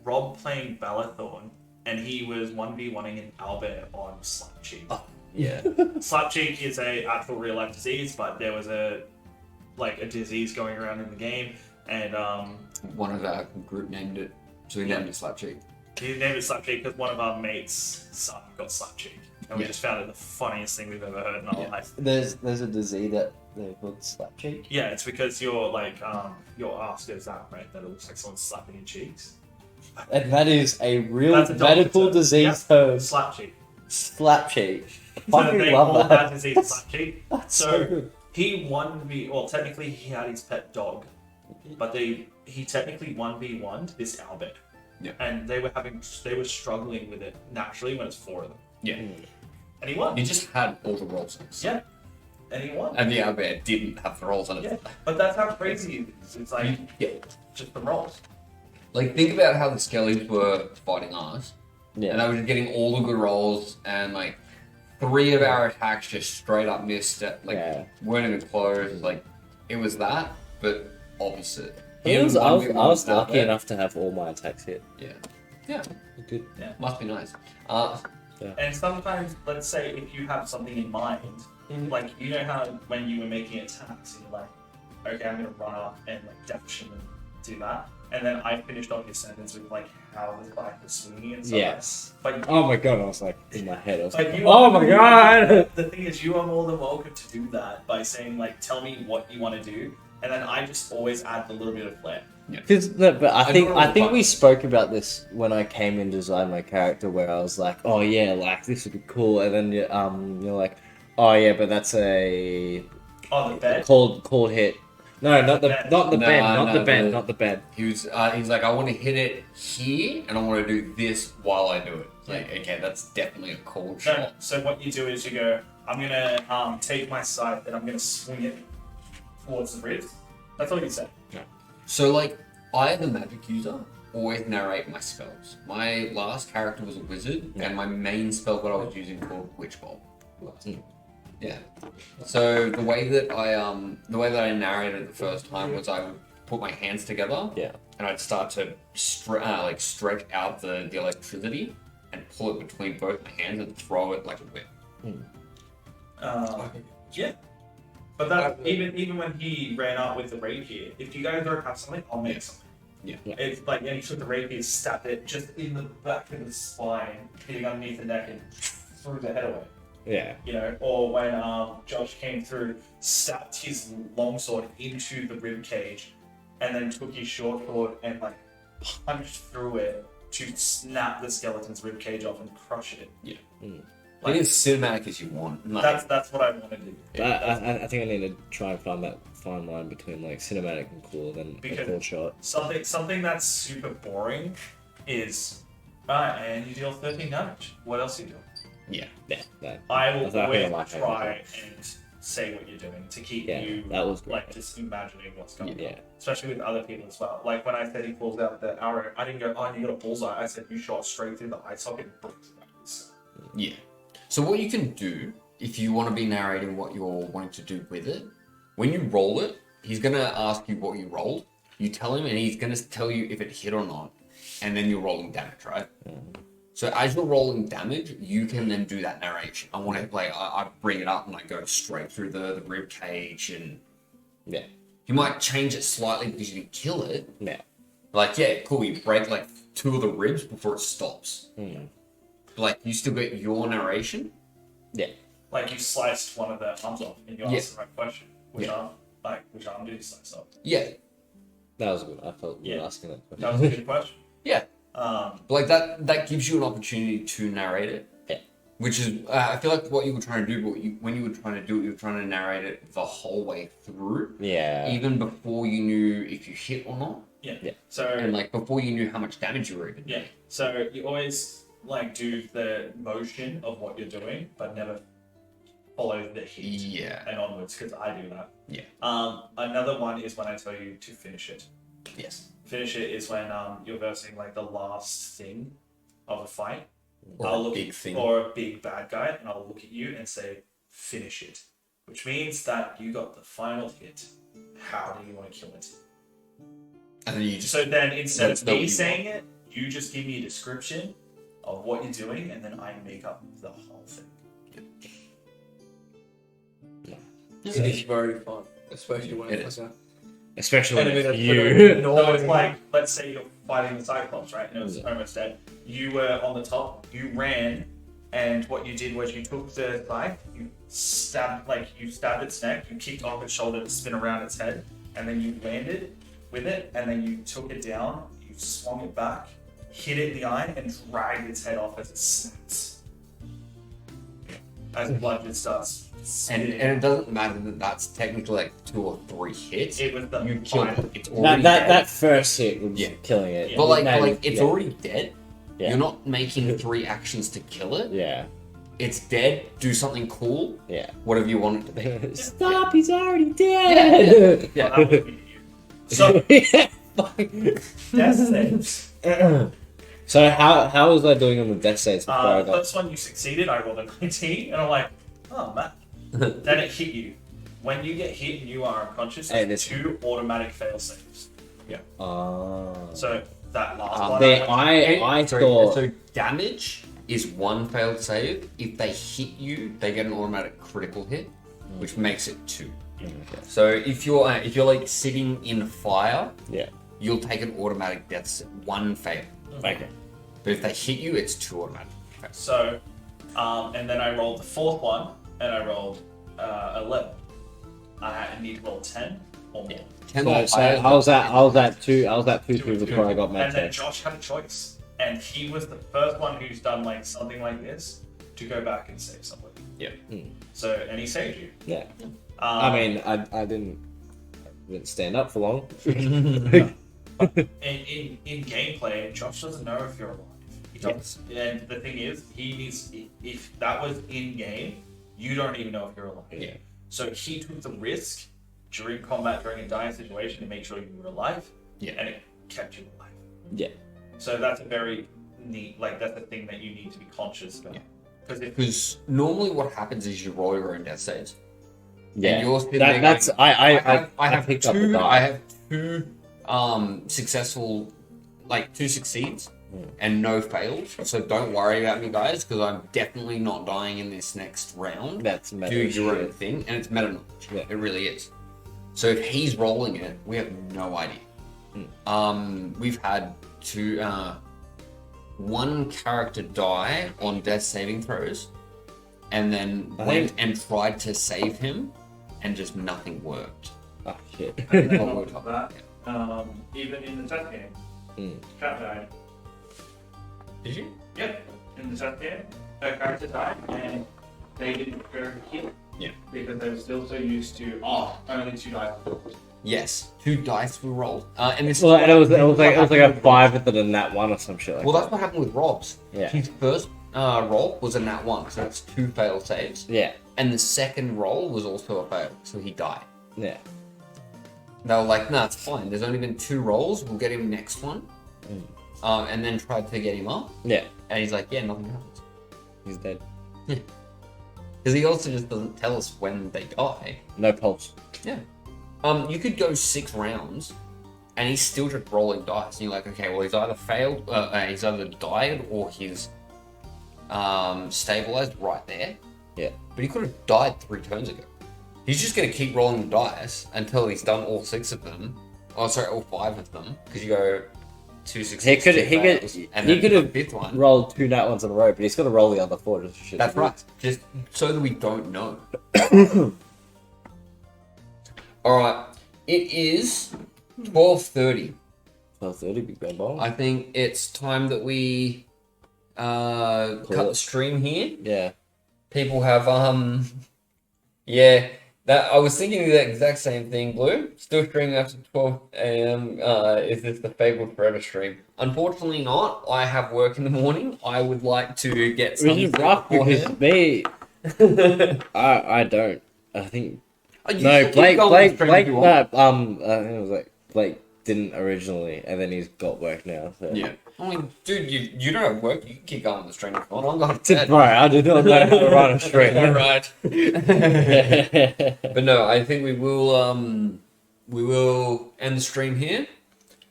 Rob playing Balathorn and he was 1v1ing an Albert on Slapcheek. Yeah. Slapcheek is a actual real life disease, but there was a disease going around in the game, and One of our group named it, so we named it Slapcheek. he named it Slapcheek because one of our mates' son got Slapcheek, and we Yeah. just found it the funniest thing we've ever heard in our Yeah. life. There's a disease that they called slap cheek. Yeah, it's because your ass goes out, right? That it looks like someone's slapping your cheeks. And that is a real That's a doctor medical term. disease Yeah. term. Slapcheek. Slap cheek. I So fucking they call love that that. disease Slapcheek. That's So- so good. He 1v, well, technically he had his pet dog, but he technically 1v1'd this Albert. Yeah. And they were struggling with it naturally when it's four of them. Yeah. And he won. You just had all the rolls on it. Yeah. And he won. And the Albert didn't have the rolls on it. Yeah. But that's how crazy it is. It's like Yeah. just the rolls. Like, think about how the Skellies were fighting us. Yeah. And they were just getting all the good rolls and, like, 3 of our attacks just straight up missed it. Like, Yeah. weren't even close. Like, it was that, but opposite. I was, Him, 1v1 lucky outlet. enough to have all my attacks hit. Yeah. Yeah. Good. Must be nice. And sometimes, let's say if you have something in mind, like you know how when you were making attacks, you're like, okay, I'm gonna run up and like dash him and do that, and then I finished off your sentence with like how the bike was swinging and stuff. Yes. But Oh my god, I was like, in my head, I was Like, like, you oh are- my god! the thing is, you are more than welcome to do that by saying like, tell me what you want to do, and then I just always add a little bit of flair. Because no, but I think don't know we what- spoke about this when I came and designed my character, where I was like, oh yeah, like this would be cool, and then you're like, oh yeah, but that's a Oh, the bed. cold hit. No, not the bed. not the bed, Nah, not the no, bed, the- not the bed. He's like, I want to hit it here, and I want to do this while I do it. Like, okay, that's definitely a cold No, shot. so what you do is you go, I'm gonna take my scythe and I'm gonna swing it towards the ribs. That's all you say. So, like, I, as a magic user, always narrate my spells. My last character was a wizard, and my main spell that I was using called Witch Bolt. Yeah. So the way that I narrated it the first time was I would put my hands together, Yeah. and I'd start to stretch out the electricity and pull it between both my hands and throw it like a whip. Yeah. But that even when he ran up with the rapier, if you guys don't have something, I'll make something. Yeah. It's like, and he took the rapier, stabbed it just in the back of the spine, hitting underneath the neck and threw the head away. Yeah. You know, or when Josh came through, stabbed his longsword into the rib cage, and then took his short sword and like punched through it to snap the skeleton's rib cage off and crush it. Like, as cinematic as you want. Like, That's what I want to do. I think I need to try and find that fine line between like cinematic and cool, then a Because- cool shot. Something that's super boring is and you deal 13 damage. What else are you doing? yeah. Yeah. That, I will That's what I always feel like I try and say what you're doing to keep Yeah, you that was good. like just imagining what's going on. Yeah. Especially with other people as well. Like when I said he pulls out the arrow, I didn't go, oh, you got a bullseye. I said you shot straight through the eye socket. Yeah. So what you can do, if you want to be narrating what you're wanting to do with it, when you roll it, he's going to ask you what you rolled. You tell him, and he's going to tell you if it hit or not. And then you're rolling damage, right? So as you're rolling damage, you can then do that narration. I want to, like, I bring it up and I go straight through the rib cage, and Yeah. you might change it slightly because you didn't kill it. Yeah. Like, yeah, cool, you break like 2 of the ribs before it stops. But, like, you still get your narration. Yeah. Like you sliced one of the arms off and you asked the right question. Which arm did you slice off? Yeah. That was good. I felt you were Yeah. asking that question. That was a good question. Yeah. But, like, that gives you an opportunity to narrate it. Yeah. Which is, I feel like what you were trying to do, but when you were trying to do it, you were trying to narrate it the whole way through. Yeah. Even before you knew if you hit or not. Yeah. Yeah. So And, like, before you knew how much damage you were even. yeah. So you always like do the motion of what you're doing, but never follow the hit Yeah. and onwards because I do that. Yeah. Another one is when I tell you to finish it. Yes. Finish it is when you're versing like the last thing of a fight. Or I'll a look big thing. or a big bad guy, and I'll look at you and say, "Finish it," which means that you got the final hit. How do you want to kill it? And then you just... So then, instead That's of not what me you saying it, you just give me a description of what you're doing, and then I make up the whole thing. It is very fun, especially when It it's like Especially when enemy it's that's you. So it's like, let's say you're fighting the Cyclops, right? And it was almost dead. You were on the top, you ran, and what you did was you took the knife, you stabbed its neck, you kicked off its shoulder to spin around its head, and then you landed with it, and then you took it down, you swung it back, hit it in the eye, and dragged its head off as it snaps. As blood just starts And spitting. it doesn't matter that that's technically like 2 or 3 hits. It was the You killed final. it. It's already That dead. first hit was Yeah. killing it. Yeah. But like, No, it's yeah. already dead. Yeah. You're not making 3 actions to kill it. Yeah. It's dead. Do something cool. Yeah. Whatever you want it to be. Stop! He's already dead. Yeah. That would be you. So, Yeah. death saves. So how was I doing on the death saves before I The got? first one you succeeded, I rolled a 19, and I'm like, oh man. Then it hit you. When you get hit and you are unconscious, Hey, it's this- 2 automatic fail saves. So that last one. I thought So damage is 1 failed save. If they hit you, they get an automatic critical hit, which makes it 2. So if you're like sitting in fire, yeah. you'll take an automatic death save, 1 fail. Okay. But if they hit you, it's 2 automatic. So, and then I rolled the 4th one, and I rolled 11. I need to roll 10 or more. 10 or So higher. I was at 2 before I got my And then test. Josh had a choice, and he was the first one who's done like something like this to go back and save somebody. Yeah. So, and he saved you. Yeah. I mean, I didn't stand up for long. In gameplay, Josh doesn't know if you're alive. He does, and the thing is, he needs. If that was in game, you don't even know if you're alive. Yeah. So he took the risk during combat, during a dying situation, to make sure you were alive. Yeah. And it kept you alive. Yeah. So that's a very neat. Like that's a thing that you need to be conscious about. Yeah. Because normally what happens is you roll your own death saves. Yeah. And you're sitting there That's going, I have picked up the two. die. I have 2 successful, like 2 succeeds and no fails. So don't worry about me, guys, because I'm definitely not dying in this next round. That's meta Do your shit. own thing, and it's meta knowledge. Yeah. It really is. So if he's rolling it, we have no idea. We've had 2, 1 character die on death saving throws, and then went and tried to save him, and just nothing worked. Oh shit. and then What on we're top of that, even in the test game, Cat died. Did you? Yep, in the test game, a character died, and they didn't go for kill. Yeah. Because they were still so used to only 2 dice. Yes, 2 dice were rolled, and this. Well, and it was like a happened- 5 and then a nat 1 or some shit like Well, that. that's what happened with Rob's. Yeah. His first roll was a nat 1, so that's 2 fail saves, Yeah. and the second roll was also a fail, so he died. Yeah. They were like, "Nah, it's fine. There's only been 2 rolls. We'll get him next one," and then tried to get him up, Yeah. and he's like, "Yeah, nothing happens," He's dead. because he also just doesn't tell us when they die. No pulse. Yeah. You could go 6 rounds, and he's still just rolling dice. And you're like, okay, well, he's either failed, he's either died, or he's stabilized right there. Yeah. But he could have died 3 turns ago. He's just going to keep rolling the dice until he's done all 6 of them. Oh, sorry, all 5 of them. Because you go 2 successes, He could 2 he fails, could and he then could the have 5th one. rolled 2 nat 1s in a row, but he's got to roll the other 4 just for shit. That's right. Just so that we don't know. All right. It is 12:30. 12:30, Big Ben Ball. I think it's time that we cut the stream here. Yeah. People have yeah. That I was thinking the exact same thing, Blue. Still streaming after 12 a.m. Is this the Fabled Forever stream? Unfortunately not. I have work in the morning. I would like to get some Which is rough because me, I don't. I think no, Blake, I think it was like Blake didn't originally, and then he's got work now. So. Yeah. I mean, dude, you don't have work. You can keep going on the stream if you want. I'm going to bed. Bro, I do not know how to run a stream. All right. But no, I think we will end the stream here.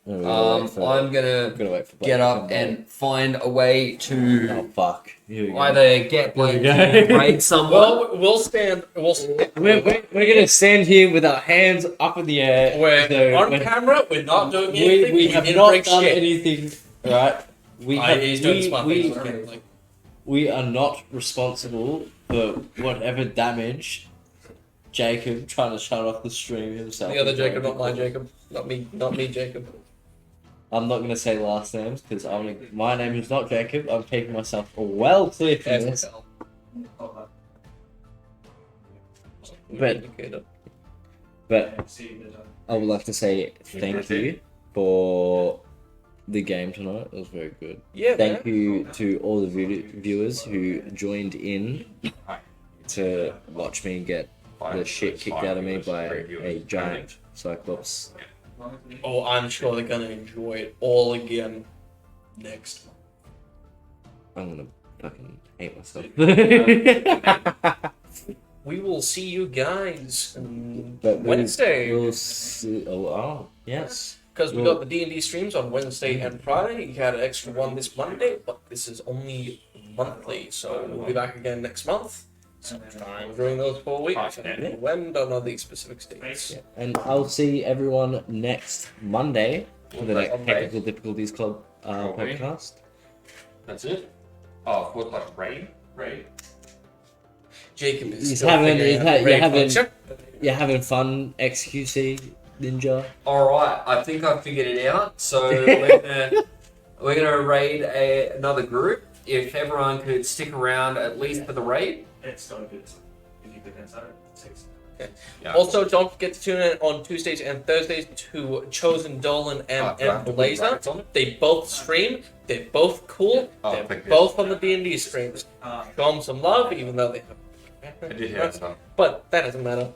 I'm gonna wait for Blake get to up come and find a way to Oh fuck! Here we go. either get Blake to raid someone. Well, we'll stand. We're gonna stand here with our hands up in the air. We're on camera. We're not doing anything. We have didn't not break done shit. anything, right? He's doing smart things. Like, We are not responsible for whatever damage Jacob trying to shut off the stream himself. the other Jacob, not my Jacob. Not me, Jacob. I'm not going to say last names because my name is not Jacob. I'm keeping myself well clear from this. But I would like to say thank you for the game tonight. It was very good. Yeah. Thank you to all the viewers who joined in to watch me get the shit kicked out of me by a giant Cyclops. Oh, I'm sure they're gonna enjoy it all again next month. I'm gonna fucking hate myself. We will see you guys But Wednesday. We'll see. Oh, yes. Because we got the D&D streams on Wednesday and Friday. You had an extra one this Monday, but this is only monthly, so we'll be back again next month. Sometime during those 4 weeks. And when, don't know the specific dates. Yeah. And I'll see everyone next Monday for the next Monday. Technical Difficulties Club podcast. That's it. Oh, 4 o'clock raid. Jacob is He's still having- figuring he's out ha- the you're raid having- function. You're having fun, XQC Ninja. All right, I think I figured it out. So we're gonna raid another group. If everyone could stick around at least for the raid. It's got a good time. If you could answer it, 6. Yeah. Also, don't forget to tune in on Tuesdays and Thursdays to Chosen Dolan and Blazer. They both stream. They're both cool. Oh, They're thank you. both on the D&D streams. Show them some love, even though they have. I did hear that. But that doesn't matter.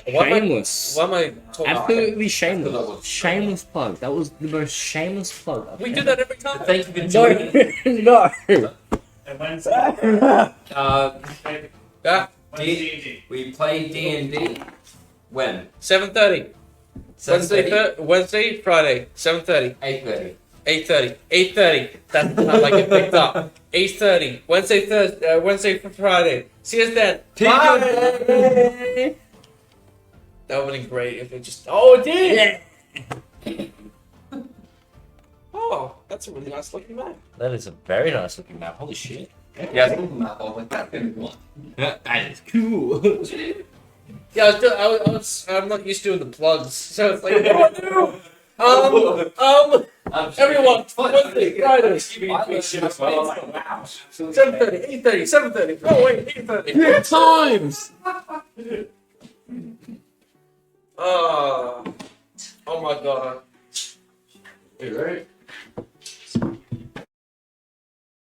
Shameless. Why am I talking? Absolutely shameless. Shameless plug. That was the most shameless plug. We do that every time. Thank you for joining. No. And Wednesday, Yeah, D&D. We play D&D. When? 7:30. Wednesday, Friday, 7:30. 8:30. 8:30. 8:30. That's not like it picked up. 8:30. Wednesday, Thursday, Wednesday for Friday. See us then. Bye. That would have been great if it just. Oh, it did. Oh, that's a really nice looking map. That is a very nice looking map. Holy shit. Yeah, I think the map was like that's gonna be one. That is cool. Yeah, I'm not used to doing the plugs, so it's like. Everyone, Wednesday, Friday, 7:30, 8:30, 7:30. Oh wait, 8:30. Good times. Oh my god. You right?